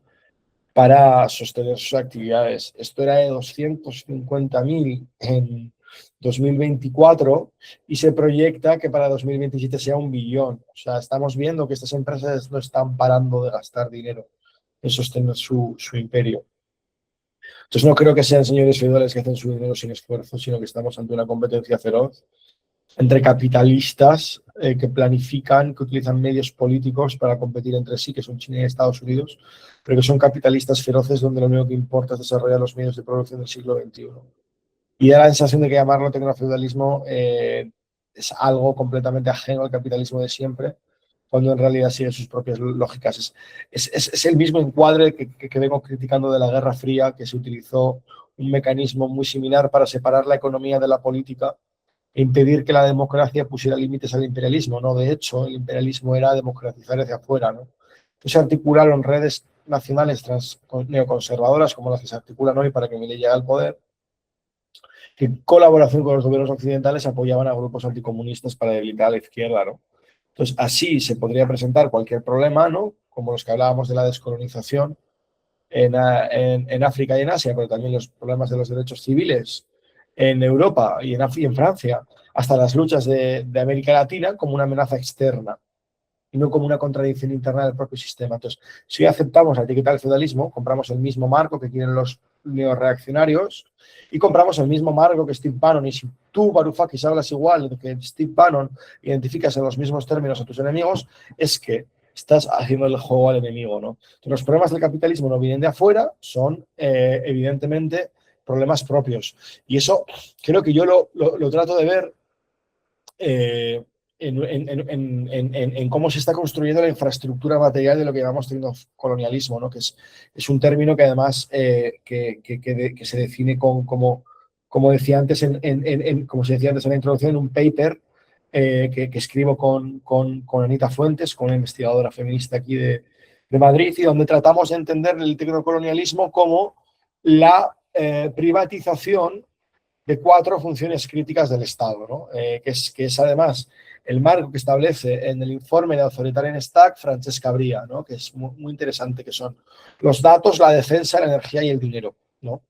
para sostener sus actividades. Esto era de 250.000 en 2024 y se proyecta que para 2027 sea 1 billón. O sea, estamos viendo que estas empresas no están parando de gastar dinero en sostener su imperio. Entonces no creo que sean señores feudales que hacen su dinero sin esfuerzo, sino que estamos ante una competencia feroz entre capitalistas que planifican, que utilizan medios políticos para competir entre sí, que son China y Estados Unidos, pero que son capitalistas feroces donde lo único que importa es desarrollar los medios de producción del siglo XXI. Y da la sensación de que llamarlo tecnofeudalismo es algo completamente ajeno al capitalismo de siempre, cuando en realidad sigue sus propias lógicas. Es el mismo encuadre que vengo criticando de la Guerra Fría, que se utilizó un mecanismo muy similar para separar la economía de la política e impedir que la democracia pusiera límites al imperialismo, ¿no? De hecho, el imperialismo era democratizar hacia afuera, ¿no? Entonces se articularon redes nacionales neoconservadoras, como las que se articulan hoy para que Milei llegue al poder, que en colaboración con los gobiernos occidentales apoyaban a grupos anticomunistas para debilitar a la izquierda, ¿no? Entonces, así se podría presentar cualquier problema, ¿no? Como los que hablábamos de la descolonización en África y en Asia, pero también los problemas de los derechos civiles en Europa y en Francia, hasta las luchas de América Latina como una amenaza externa y no como una contradicción interna del propio sistema. Entonces, si aceptamos la etiqueta del feudalismo, compramos el mismo marco que quieren los neoreaccionarios y compramos el mismo marco que Steve Bannon. Y si tú, Varoufakis, hablas igual que Steve Bannon, identificas en los mismos términos a tus enemigos, es que estás haciendo el juego al enemigo, ¿no? Entonces, los problemas del capitalismo no vienen de afuera, son evidentemente problemas propios. Y eso creo que yo lo trato de ver eh, en cómo se está construyendo la infraestructura material de lo que llamamos colonialismo, ¿no? Que es un término que además que se define como decía antes como se decía antes en la introducción, en un paper que escribo con Anita Fuentes, con una investigadora feminista aquí de Madrid, y donde tratamos de entender el tecnocolonialismo como la privatización de 4 funciones críticas del Estado, ¿no? Que es además el marco que establece en el informe de Authoritarian Stack Francesca Bria, ¿no? Que es muy interesante, que son los datos, la defensa, la energía y el dinero, ¿no?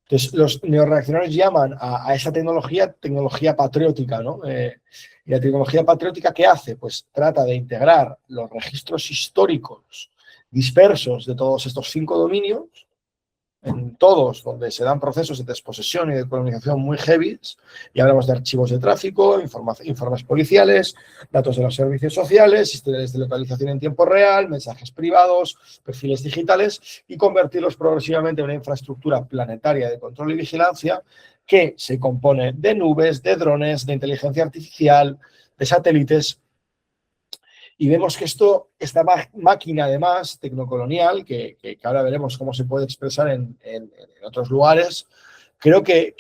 Entonces, los neoreaccionarios llaman a esa tecnología patriótica, ¿no? Y la tecnología patriótica, ¿qué hace? Pues trata de integrar los registros históricos dispersos de todos estos 5 dominios, en todos donde se dan procesos de desposesión y de colonización muy heavy, y hablamos de archivos de tráfico, informes policiales, datos de los servicios sociales, historiales de localización en tiempo real, mensajes privados, perfiles digitales, y convertirlos progresivamente en una infraestructura planetaria de control y vigilancia que se compone de nubes, de drones, de inteligencia artificial, de satélites. Y vemos que esta máquina, además, tecnocolonial, que ahora veremos cómo se puede expresar en otros lugares, creo que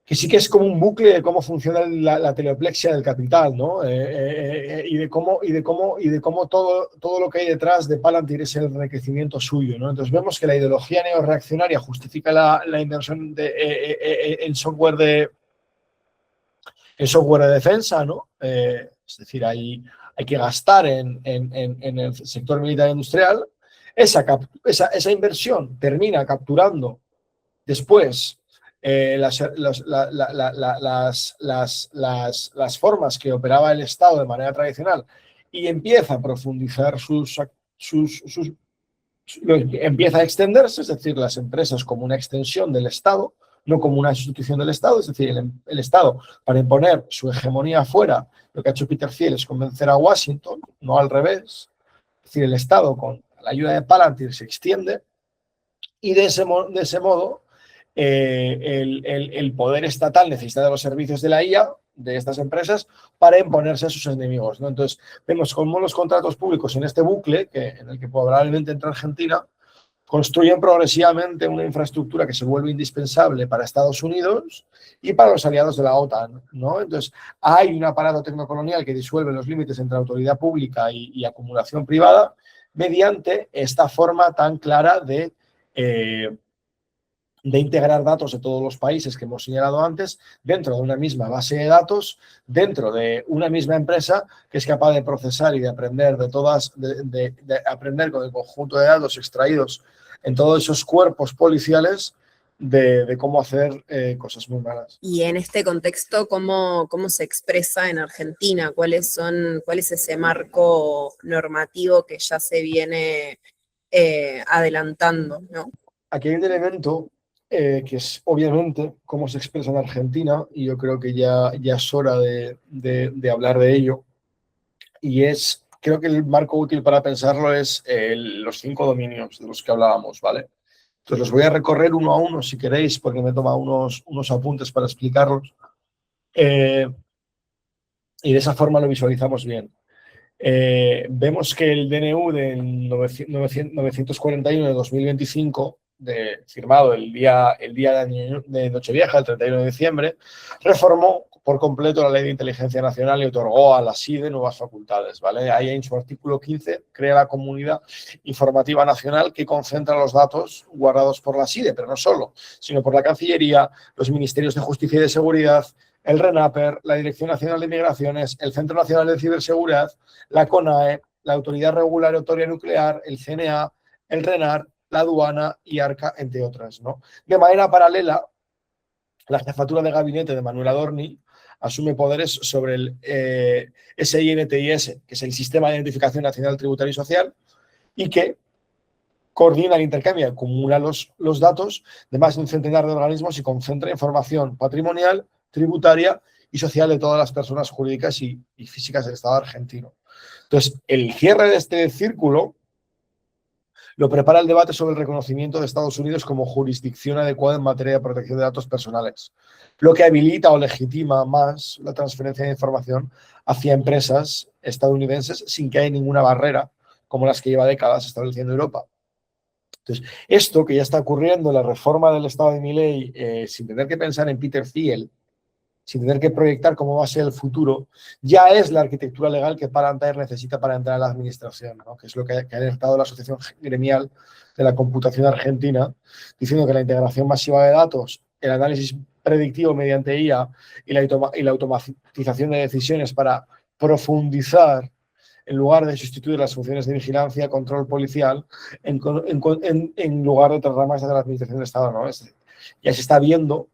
sí que es como un bucle de cómo funciona la teleoplexia del capital, ¿no? Y de cómo todo lo que hay detrás de Palantir es el enriquecimiento suyo, ¿no? Entonces vemos que la ideología neoreaccionaria justifica la inversión en software de defensa, ¿no? Es decir, hay que gastar en el sector militar industrial. Esa inversión termina capturando después las formas que operaba el Estado de manera tradicional y empieza a profundizar empieza a extenderse, es decir, las empresas como una extensión del Estado, no como una institución del Estado, es decir, el Estado, para imponer su hegemonía afuera, lo que ha hecho Peter Thiel es convencer a Washington, no al revés. Es decir, el Estado, con la ayuda de Palantir, se extiende y de ese modo el poder estatal necesita de los servicios de la IA, de estas empresas, para imponerse a sus enemigos, ¿no? Entonces, vemos cómo los contratos públicos en este bucle, en el que probablemente entra Argentina, construyen progresivamente una infraestructura que se vuelve indispensable para Estados Unidos y para los aliados de la OTAN, ¿no? Entonces, hay un aparato tecnocolonial que disuelve los límites entre autoridad pública y acumulación privada mediante esta forma tan clara de integrar datos de todos los países que hemos señalado antes dentro de una misma base de datos, dentro de una misma empresa que es capaz de procesar y de aprender de aprender con el conjunto de datos extraídos en todos esos cuerpos policiales de cómo hacer cosas muy malas. Y en este contexto, ¿cómo se expresa en Argentina? ¿Cuál es ese marco normativo que ya se viene adelantando, ¿no? Aquí hay un elemento que es obviamente cómo se expresa en Argentina, y yo creo que ya es hora de hablar de ello, y creo que el marco útil para pensarlo es los 5 dominios de los que hablábamos, ¿vale? Entonces los voy a recorrer uno a uno si queréis, porque me he tomado unos apuntes para explicarlos. Y de esa forma lo visualizamos bien. Vemos que el DNU del 941 de 2025, firmado el día de Nochevieja, el 31 de diciembre, reformó por completo la Ley de Inteligencia Nacional y otorgó a la SIDE nuevas facultades, ¿vale? Ahí en su artículo 15 crea la Comunidad Informativa Nacional que concentra los datos guardados por la SIDE, pero no solo, sino por la Cancillería, los Ministerios de Justicia y de Seguridad, el RENAPER, la Dirección Nacional de Migraciones, el Centro Nacional de Ciberseguridad, la CONAE, la Autoridad Regulatoria Nuclear, el CNA, el RENAR, la aduana y ARCA, entre otras, ¿no? De manera paralela, la jefatura de gabinete de Manuel Adorni asume poderes sobre el SINTIS, que es el Sistema de Identificación Nacional Tributaria y Social, y que coordina el intercambio y acumula los datos de más de un centenar de organismos y concentra información patrimonial, tributaria y social de todas las personas jurídicas y físicas del Estado argentino. Entonces, el cierre de este círculo lo prepara el debate sobre el reconocimiento de Estados Unidos como jurisdicción adecuada en materia de protección de datos personales, lo que habilita o legitima más la transferencia de información hacia empresas estadounidenses sin que haya ninguna barrera, como las que lleva décadas estableciendo Europa. Entonces, esto que ya está ocurriendo, la reforma del Estado de Milei, sin tener que pensar en Peter Thiel, sin tener que proyectar cómo va a ser el futuro, ya es la arquitectura legal que Palantir necesita para entrar a la administración, ¿no? Que es lo que ha alertado la Asociación Gremial de la Computación Argentina, diciendo que la integración masiva de datos, el análisis predictivo mediante IA y la automatización de decisiones para profundizar en lugar de sustituir las funciones de vigilancia, control policial, en lugar de otras ramas de la administración del Estado, ¿no? Ya se está viendo.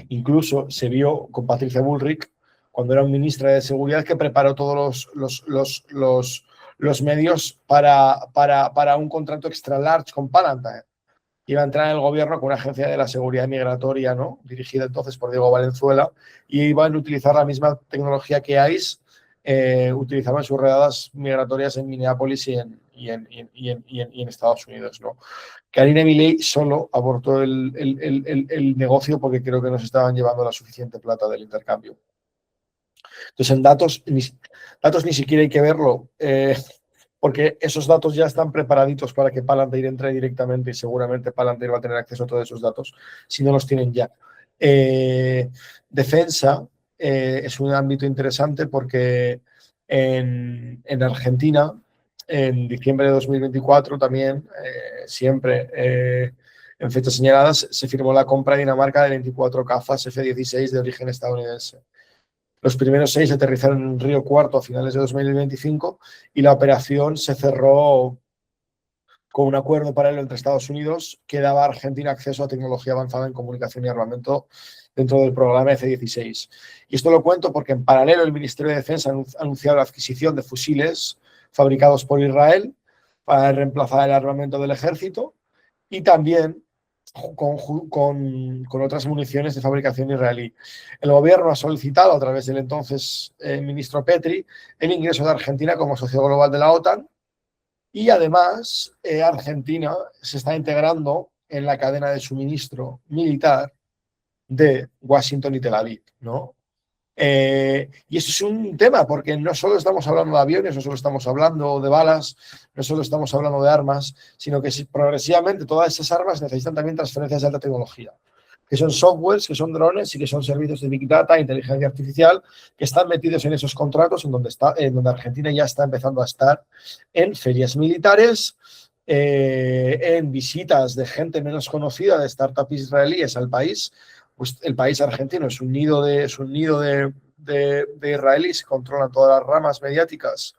Incluso se vio con Patricia Bullrich, cuando era ministra de Seguridad, que preparó todos los medios para un contrato extra large con Palantir. Iba a entrar en el gobierno con una agencia de la seguridad migratoria, ¿no? Dirigida entonces por Diego Valenzuela, y iban a utilizar la misma tecnología que ICE utilizaba en sus redadas migratorias en Minneapolis y en Estados Unidos, ¿no? Karine Milei solo abortó el negocio porque creo que no se estaban llevando la suficiente plata del intercambio. Entonces, en datos ni siquiera hay que verlo, porque esos datos ya están preparaditos para que Palantir entre directamente y seguramente Palantir va a tener acceso a todos esos datos si no los tienen ya. Defensa es un ámbito interesante porque en Argentina, en diciembre de 2024 también, siempre en fechas señaladas, se firmó la compra de Dinamarca de 24 cazas F-16 de origen estadounidense. Los primeros 6 aterrizaron en Río Cuarto a finales de 2025 y la operación se cerró con un acuerdo paralelo entre Estados Unidos que daba a Argentina acceso a tecnología avanzada en comunicación y armamento dentro del programa F-16. Y esto lo cuento porque en paralelo el Ministerio de Defensa ha anunciado la adquisición de fusiles fabricados por Israel para reemplazar el armamento del ejército y también con otras municiones de fabricación israelí. El gobierno ha solicitado a través del entonces ministro Petri el ingreso de Argentina como socio global de la OTAN y además Argentina se está integrando en la cadena de suministro militar de Washington y Tel Aviv, ¿no? Y eso es un tema, porque no solo estamos hablando de aviones, no solo estamos hablando de balas, no solo estamos hablando de armas, sino que progresivamente todas esas armas necesitan también transferencias de alta tecnología, que son softwares, que son drones y que son servicios de Big Data, inteligencia artificial, que están metidos en esos contratos en donde Argentina ya está empezando a estar en ferias militares, en visitas de gente menos conocida, de startups israelíes al país. Pues el país argentino es un nido de israelíes que controlan todas las ramas mediáticas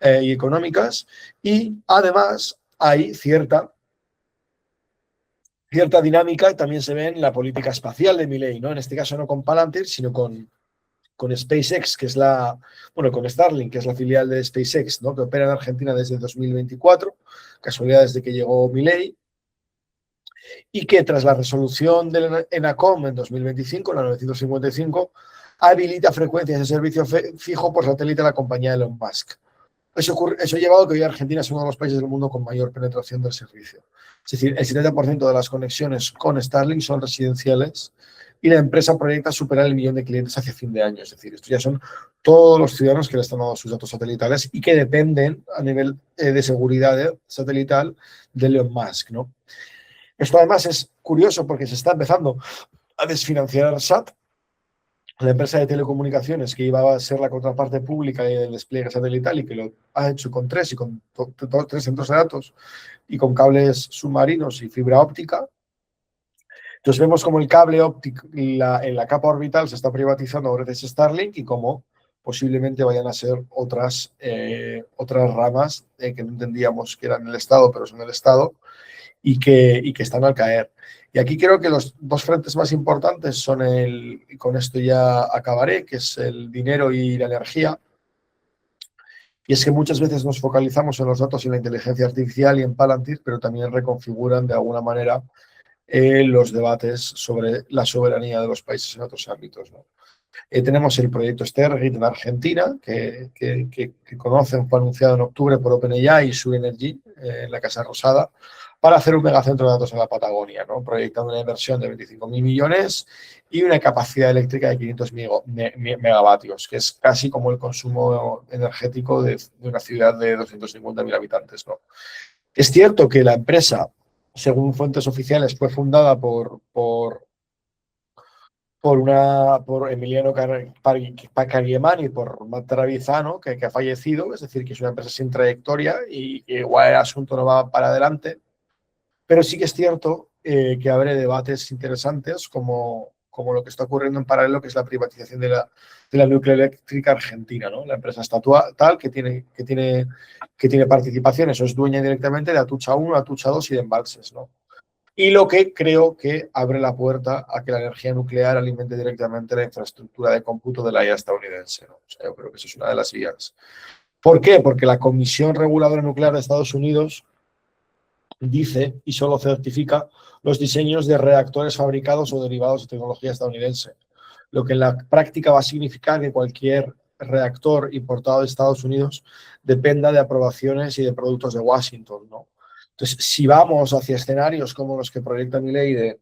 y económicas, y además hay cierta dinámica también se ve en la política espacial de Milei, ¿no? En este caso no con Palantir, sino con SpaceX, que es con Starlink, que es la filial de SpaceX, ¿no? Que opera en Argentina desde 2024, casualidad desde que llegó Milei, y que tras la resolución del ENACOM en 2025, la 955, habilita frecuencias de servicio fijo por satélite a la compañía Elon Musk. Eso ha llevado a que hoy Argentina es uno de los países del mundo con mayor penetración del servicio. Es decir, el 70% de las conexiones con Starlink son residenciales y la empresa proyecta superar el millón de clientes hacia fin de año. Es decir, estos ya son todos los ciudadanos que le están dando sus datos satelitales y que dependen a nivel de seguridad satelital de Elon Musk, ¿no? Esto además es curioso porque se está empezando a desfinanciar ARSAT, la empresa de telecomunicaciones que iba a ser la contraparte pública del despliegue satelital y que lo ha hecho con tres centros de datos y con cables submarinos y fibra óptica. Entonces vemos como el cable óptico en la capa orbital se está privatizando gracias a Starlink y como posiblemente vayan a ser otras ramas que no entendíamos que eran el Estado, pero son el Estado y que están al caer. Y aquí creo que los dos frentes más importantes son y con esto ya acabaré, que es el dinero y la energía. Y es que muchas veces nos focalizamos en los datos y en la inteligencia artificial y en Palantir, pero también reconfiguran de alguna manera los debates sobre la soberanía de los países en otros ámbitos, ¿no? Tenemos el proyecto Stargate en Argentina, que conocen, fue anunciado en octubre por OpenAI y Su Energy, en la Casa Rosada, para hacer un megacentro de datos en la Patagonia, ¿no? Proyectando una inversión de 25.000 millones y una capacidad eléctrica de 500 megavatios, que es casi como el consumo energético de una ciudad de 250.000 habitantes, ¿no? Es cierto que la empresa, según fuentes oficiales, fue fundada por Emiliano Carguemani y por Matt Travisano, que ha fallecido, es decir, que es una empresa sin trayectoria y que igual el asunto no va para adelante. Pero sí que es cierto que abre debates interesantes como lo que está ocurriendo en paralelo, que es la privatización de la nucleoeléctrica argentina, ¿no? La empresa estatal tal que tiene participaciones o es dueña directamente de Atucha 1, Atucha 2 y de embalses, ¿no? Y lo que creo que abre la puerta a que la energía nuclear alimente directamente la infraestructura de cómputo de la IA estadounidense, ¿no? O sea, yo creo que esa es una de las vías. ¿Por qué? Porque la Comisión Reguladora Nuclear de Estados Unidos dice y solo certifica los diseños de reactores fabricados o derivados de tecnología estadounidense, lo que en la práctica va a significar que cualquier reactor importado de Estados Unidos dependa de aprobaciones y de productos de Washington, ¿no? Entonces, si vamos hacia escenarios como los que proyecta mi ley de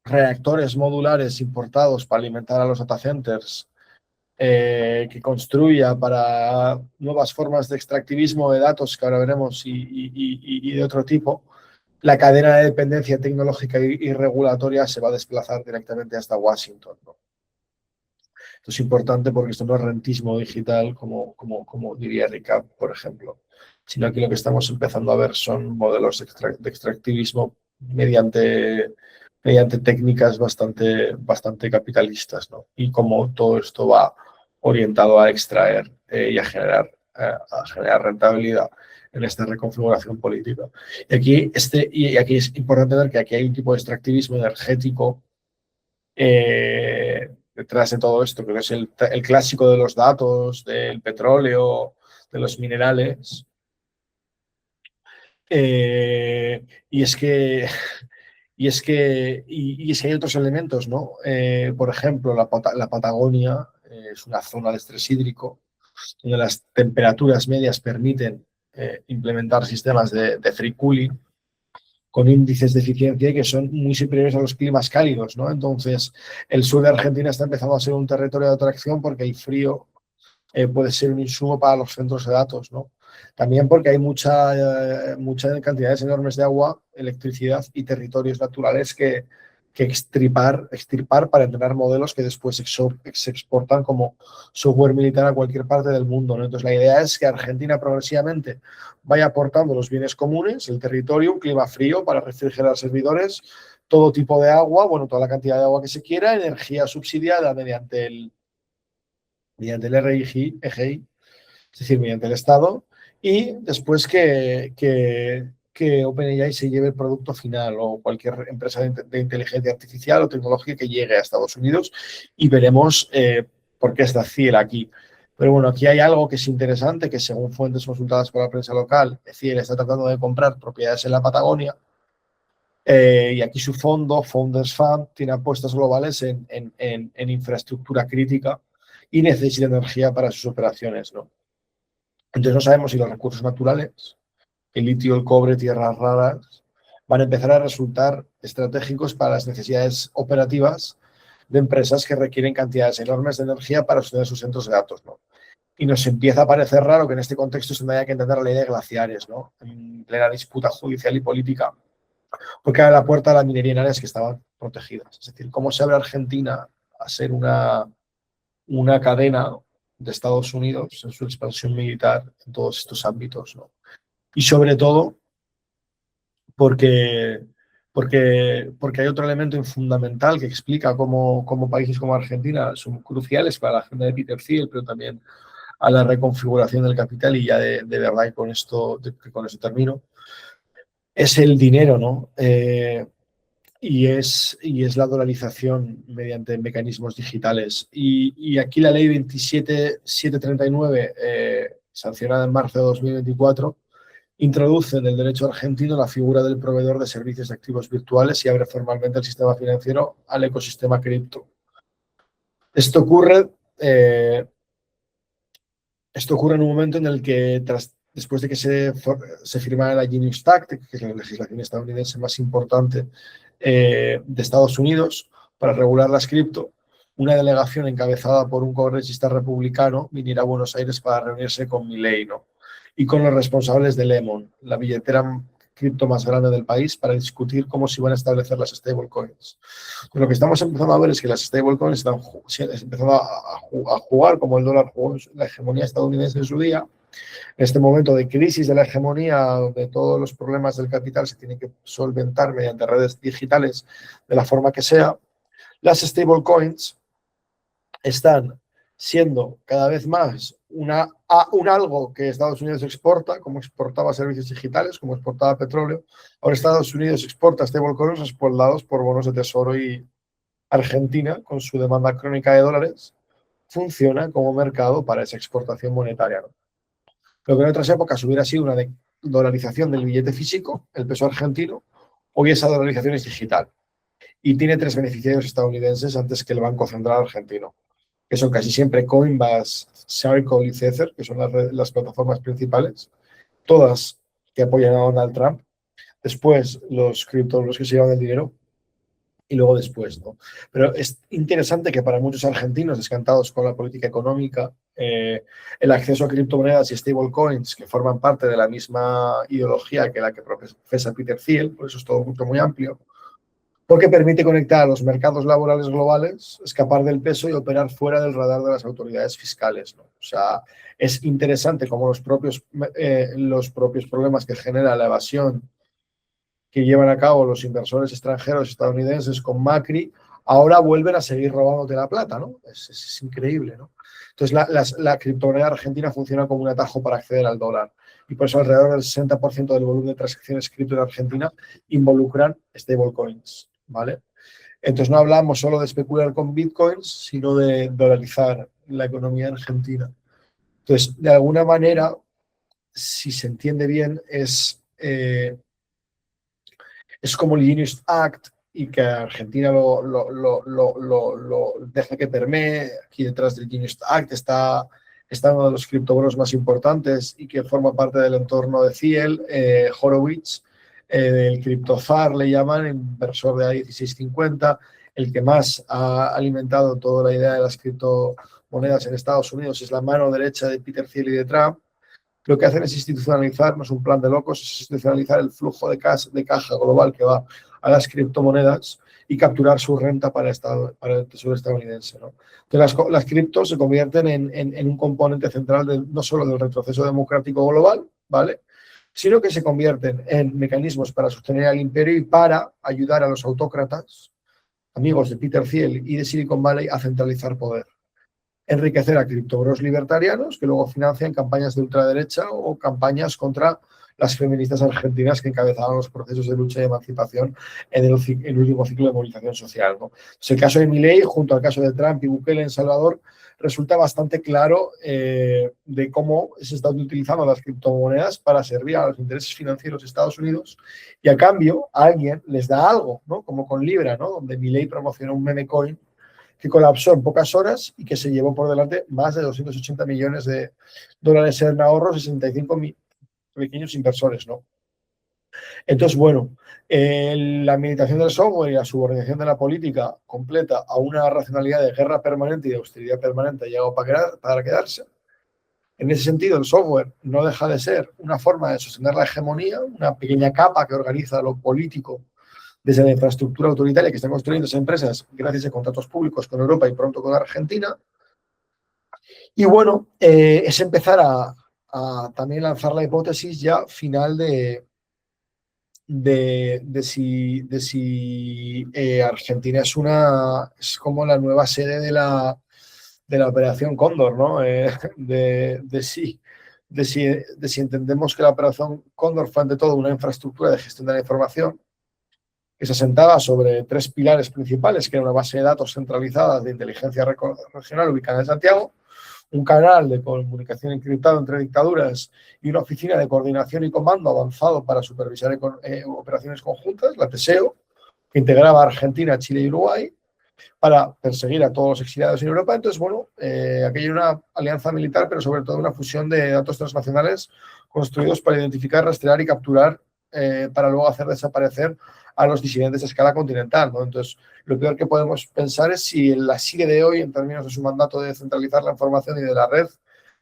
reactores modulares importados para alimentar a los data centers, que construya para nuevas formas de extractivismo de datos que ahora veremos y de otro tipo, la cadena de dependencia tecnológica y regulatoria se va a desplazar directamente hasta Washington, ¿no? Esto es importante porque esto no es rentismo digital, como diría Ricard, por ejemplo, sino aquí lo que estamos empezando a ver son modelos de extractivismo mediante técnicas bastante capitalistas, ¿no? Y como todo esto va orientado a extraer y a generar rentabilidad en esta reconfiguración política. Y aquí es importante ver que aquí hay un tipo de extractivismo energético detrás de todo esto, que es el clásico de los datos, del petróleo, de los minerales. Y es que hay otros elementos, ¿no? Por ejemplo, la Patagonia es una zona de estrés hídrico donde las temperaturas medias permiten implementar sistemas de free cooling con índices de eficiencia que son muy superiores a los climas cálidos, ¿no? Entonces, el sur de Argentina está empezando a ser un territorio de atracción porque el frío puede ser un insumo para los centros de datos, ¿no? También porque hay muchas cantidades enormes de agua, electricidad y territorios naturales que extirpar para entrenar modelos que después se exportan como software militar a cualquier parte del mundo, ¿no? Entonces, la idea es que Argentina progresivamente vaya aportando los bienes comunes, el territorio, un clima frío para refrigerar servidores, todo tipo de agua, bueno, toda la cantidad de agua que se quiera, energía subsidiada mediante el RIGI, es decir, mediante el Estado, y después que OpenAI se lleve el producto final o cualquier empresa de inteligencia artificial o tecnología que llegue a Estados Unidos y veremos por qué está CIEL aquí. Pero bueno, aquí hay algo que es interesante, que según fuentes consultadas por la prensa local, CIEL está tratando de comprar propiedades en la Patagonia y aquí su fondo, Founders Fund, tiene apuestas globales en infraestructura crítica y necesita energía para sus operaciones, ¿no? Entonces no sabemos si los recursos naturales, el litio, el cobre, tierras raras, van a empezar a resultar estratégicos para las necesidades operativas de empresas que requieren cantidades enormes de energía para sostener sus centros de datos, ¿no? Y nos empieza a parecer raro que en este contexto se haya que entender la ley de glaciares, ¿no? En plena disputa judicial y política, porque abre la puerta a la minería en áreas que estaban protegidas. Es decir, cómo se abre Argentina a ser una cadena de Estados Unidos en su expansión militar en todos estos ámbitos, ¿no? Y sobre todo porque hay otro elemento fundamental que explica cómo países como Argentina son cruciales para la agenda de Peter Thiel, pero también a la reconfiguración del capital, y ya de verdad, y con esto termino, es el dinero, ¿no? Y es la dolarización mediante mecanismos digitales. Y aquí la ley 27739, sancionada en marzo de 2024, introduce en el derecho argentino la figura del proveedor de servicios de activos virtuales y abre formalmente el sistema financiero al ecosistema cripto. Esto ocurre en un momento en el que, después de que se firmara la Genius Act, que es la legislación estadounidense más importante de Estados Unidos para regular las cripto, una delegación encabezada por un congresista republicano viniera a Buenos Aires para reunirse con Milei, ¿no? Y con los responsables de Lemon, la billetera cripto más grande del país, para discutir cómo se iban a establecer las stablecoins. Lo que estamos empezando a ver es que las stablecoins están empezando a jugar como el dólar jugó la hegemonía estadounidense en su día. En este momento de crisis de la hegemonía, donde todos los problemas del capital se tienen que solventar mediante redes digitales de la forma que sea, las stablecoins están siendo cada vez más un algo que Estados Unidos exporta, como exportaba servicios digitales, como exportaba petróleo. Ahora Estados Unidos exporta stablecoins respaldados por bonos de tesoro, y Argentina, con su demanda crónica de dólares, funciona como mercado para esa exportación monetaria, ¿no? Lo que en otras épocas hubiera sido una dolarización del billete físico, el peso argentino, hoy esa dolarización es digital. Y tiene 3 beneficiarios estadounidenses antes que el Banco Central argentino, que son casi siempre Coinbase, Circle y Tether, que son las plataformas principales, todas que apoyan a Donald Trump. Después los criptobonos que se llevan el dinero, y luego después, ¿no? Pero es interesante que para muchos argentinos descantados con la política económica, el acceso a criptomonedas y stablecoins, que forman parte de la misma ideología que la que profesa Peter Thiel, por eso es todo un punto muy amplio, porque permite conectar a los mercados laborales globales, escapar del peso y operar fuera del radar de las autoridades fiscales, ¿no? O sea, es interesante cómo los propios problemas que genera la evasión que llevan a cabo los inversores extranjeros estadounidenses con Macri, ahora vuelven a seguir robándote la plata, ¿no? Es increíble, ¿no? Entonces, la criptomoneda argentina funciona como un atajo para acceder al dólar. Y por eso alrededor del 60% del volumen de transacciones cripto en Argentina involucran stablecoins, ¿vale? Entonces, no hablamos solo de especular con bitcoins, sino de dolarizar la economía argentina. Entonces, de alguna manera, si se entiende bien, es como el Genius Act, y que Argentina lo deja que permee. Aquí detrás del Genius Act está uno de los criptobonos más importantes y que forma parte del entorno de Thiel, Horowitz, el criptozar le llaman, inversor de A1650, el que más ha alimentado toda la idea de las criptomonedas en Estados Unidos. Es la mano derecha de Peter Thiel y de Trump. Lo que hacen es institucionalizar, no es un plan de locos, es institucionalizar el flujo de caja global que va a las criptomonedas y capturar su renta para el tesoro estadounidense, ¿no? Entonces, las criptos se convierten en un componente central no solo del retroceso democrático global, ¿vale?, sino que se convierten en mecanismos para sostener al imperio y para ayudar a los autócratas, amigos de Peter Thiel y de Silicon Valley, a centralizar poder, enriquecer a criptobros libertarianos que luego financian campañas de ultraderecha o campañas contra las feministas argentinas que encabezaban los procesos de lucha y emancipación en el último ciclo de movilización social, ¿no? Pues el caso de Milei, junto al caso de Trump y Bukele en Salvador, resulta bastante claro de cómo se están utilizando las criptomonedas para servir a los intereses financieros de Estados Unidos, y a cambio alguien les da algo, ¿no? Como con Libra, ¿no?, donde Milei promocionó un meme coin que colapsó en pocas horas y que se llevó por delante más de 280 millones de dólares en ahorros, 65 pequeños inversores, ¿no? Entonces, bueno, la administración del software y la subordinación de la política completa a una racionalidad de guerra permanente y de austeridad permanente ha llegado para quedarse. En ese sentido, el software no deja de ser una forma de sostener la hegemonía, una pequeña capa que organiza lo político desde la infraestructura autoritaria que están construyendo esas empresas gracias a contratos públicos con Europa y pronto con Argentina. Y bueno, es empezar a también lanzar la hipótesis ya final de si Argentina es como la nueva sede de la Operación Cóndor, ¿no? De si entendemos que la Operación Cóndor fue ante todo una infraestructura de gestión de la información que se asentaba sobre tres pilares principales, que era una base de datos centralizada de inteligencia regional ubicada en Santiago, un canal de comunicación encriptado entre dictaduras y una oficina de coordinación y comando avanzado para supervisar operaciones conjuntas, la TSEO, que integraba a Argentina, Chile y Uruguay, para perseguir a todos los exiliados en Europa. Entonces, bueno, aquello era una alianza militar, pero sobre todo una fusión de datos transnacionales construidos para identificar, rastrear y capturar para luego hacer desaparecer a los disidentes a escala continental, ¿no? Entonces, lo peor que podemos pensar es si la SIGE de hoy, en términos de su mandato de centralizar la información y de la red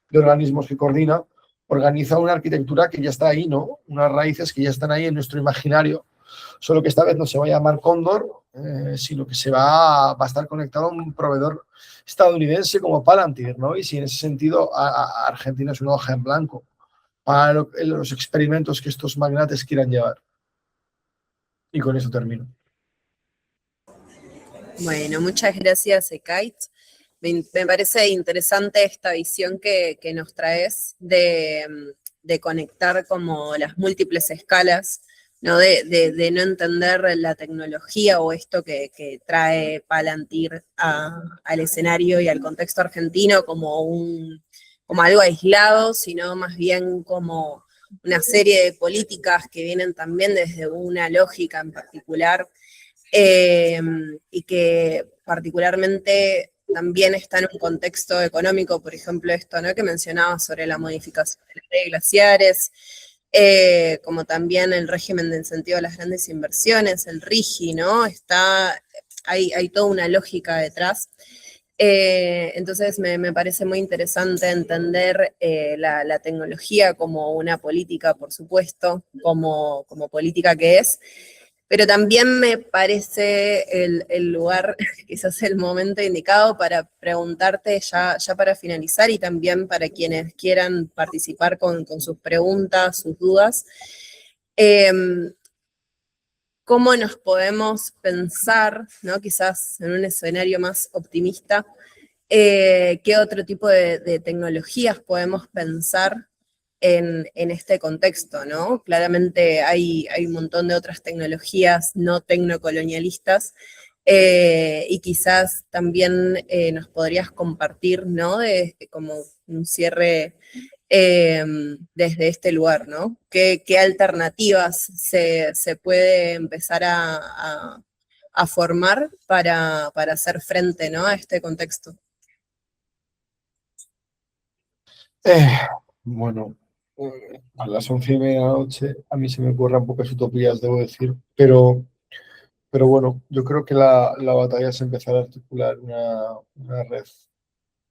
de organismos que coordina, organiza una arquitectura que ya está ahí, ¿no? Unas raíces que ya están ahí en nuestro imaginario, solo que esta vez no se va a llamar Cóndor, sino que va a estar conectado a un proveedor estadounidense como Palantir, ¿no? Y si en ese sentido Argentina es una hoja en blanco para los experimentos que estos magnates quieran llevar. Y con eso termino. Bueno, muchas gracias, Ekait. Me parece interesante esta visión que nos traes de conectar como las múltiples escalas, ¿no? De no entender la tecnología o esto que trae Palantir al escenario y al contexto argentino como algo aislado, sino más bien como una serie de políticas que vienen también desde una lógica en particular, y que particularmente también está en un contexto económico, por ejemplo, esto, ¿no?, que mencionaba sobre la modificación de las leyes glaciares, como también el régimen de incentivo a las grandes inversiones, el RIGI, ¿no? Hay toda una lógica detrás. Entonces me parece muy interesante entender la tecnología como una política, por supuesto, como política que es, pero también me parece el lugar, quizás el momento indicado para preguntarte ya para finalizar y también para quienes quieran participar con sus preguntas, sus dudas, ¿cómo nos podemos pensar, ¿no?, quizás en un escenario más optimista, qué otro tipo de tecnologías podemos pensar en este contexto, ¿no? Claramente hay un montón de otras tecnologías no tecnocolonialistas, y quizás también nos podrías compartir, ¿no?, como un cierre desde este lugar, ¿no? ¿Qué alternativas se puede empezar a formar para hacer frente, ¿no?, a este contexto? Bueno, a las 11:30 de la noche a mí se me ocurren pocas utopías, debo decir, pero bueno, yo creo que la batalla es empezar a articular una red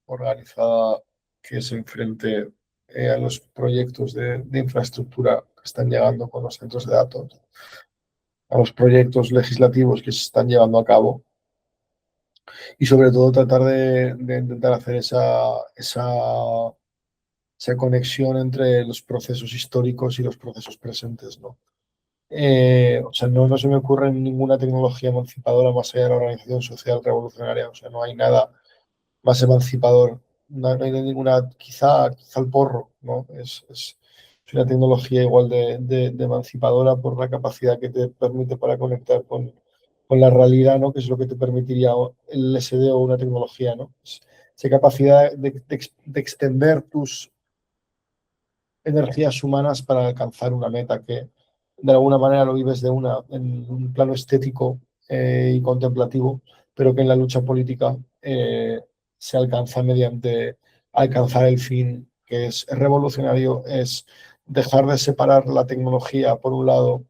organizada que se enfrente a los proyectos de infraestructura que están llegando con los centros de datos, a los proyectos legislativos que se están llevando a cabo y sobre todo tratar de intentar hacer esa conexión entre los procesos históricos y los procesos presentes, ¿no? O sea, no se me ocurre ninguna tecnología emancipadora más allá de la organización social revolucionaria. O sea, no hay nada más emancipador. No hay ninguna, quizá el porro, ¿no? Es una tecnología igual de emancipadora por la capacidad que te permite para conectar con la realidad, ¿no? Que es lo que te permitiría el SD o una tecnología, ¿no? Esa capacidad de extender tus energías humanas para alcanzar una meta que de alguna manera lo vives en un plano estético y contemplativo, pero que en la lucha política se alcanza mediante alcanzar el fin, que es revolucionario, es dejar de separar la tecnología por un lado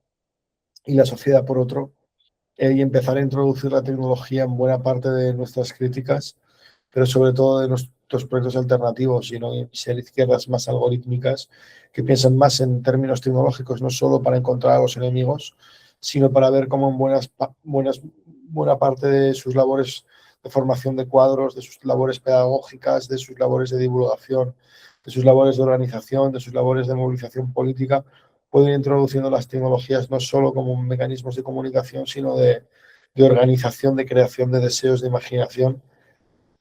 y la sociedad por otro, y empezar a introducir la tecnología en buena parte de nuestras críticas, pero sobre todo de nuestros proyectos alternativos, y no ser izquierdas más algorítmicas que piensan más en términos tecnológicos, no solo para encontrar a los enemigos, sino para ver cómo en buena parte de sus labores de formación de cuadros, de sus labores pedagógicas, de sus labores de divulgación, de sus labores de organización, de sus labores de movilización política, pueden ir introduciendo las tecnologías no solo como mecanismos de comunicación, sino de organización, de creación de deseos, de imaginación,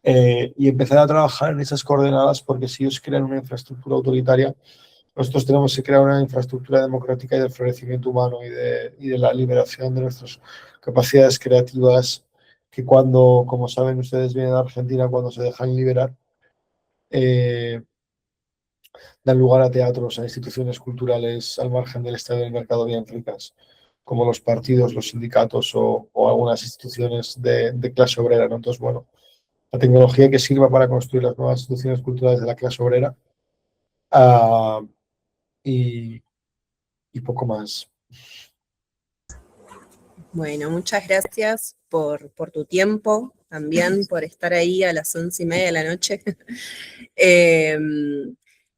y empezar a trabajar en esas coordenadas, porque si ellos crean una infraestructura autoritaria, nosotros tenemos que crear una infraestructura democrática y del florecimiento humano y de la liberación de nuestras capacidades creativas, que cuando, como saben ustedes bien en Argentina, cuando se dejan liberar, eh, dan lugar a teatros, a instituciones culturales al margen del Estado y del mercado bien ricas, como los partidos, los sindicatos o algunas instituciones de clase obrera, ¿no? Entonces, bueno, la tecnología que sirva para construir las nuevas instituciones culturales de la clase obrera, uh, y, y poco más. Bueno, muchas gracias por tu tiempo, también por estar ahí a las 11:30 de la noche.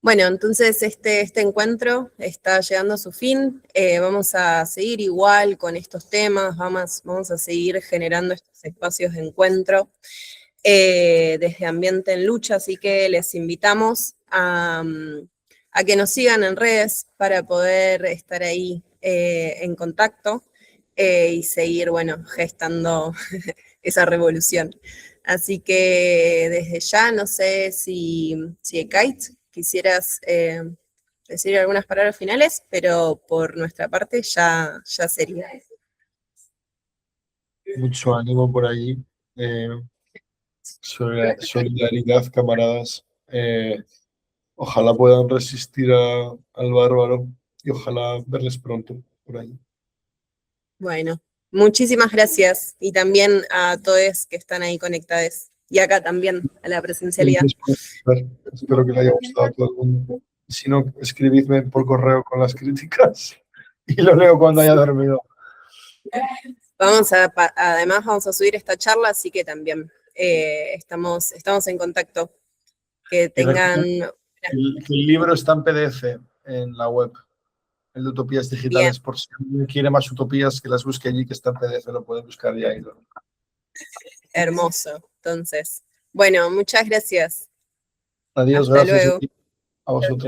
Bueno, entonces este encuentro está llegando a su fin. Vamos a seguir igual con estos temas, vamos a seguir generando estos espacios de encuentro desde Ambiente en Lucha, así que les invitamos a que nos sigan en redes para poder estar ahí en contacto y seguir, bueno, gestando esa revolución. Así que desde ya, no sé si Kate, quisieras decir algunas palabras finales, pero por nuestra parte ya sería. Mucho ánimo por allí. Solidaridad, camaradas. Ojalá puedan resistir al bárbaro y ojalá verles pronto por ahí. Bueno, muchísimas gracias y también a todos que están ahí conectados y acá también a la presencialidad. Espero que les haya gustado a todo el mundo. Si no, escribidme por correo con las críticas y lo leo cuando haya dormido. Además vamos a subir esta charla, así que también estamos en contacto. Que tengan... El libro está en PDF en la web, el de Utopías Digitales. Bien. Por si alguien quiere más utopías, que las busque allí, que está en PDF, lo pueden buscar ya ahí. Hermoso. Entonces, bueno, muchas gracias. Adiós, Hasta gracias luego. a vosotras.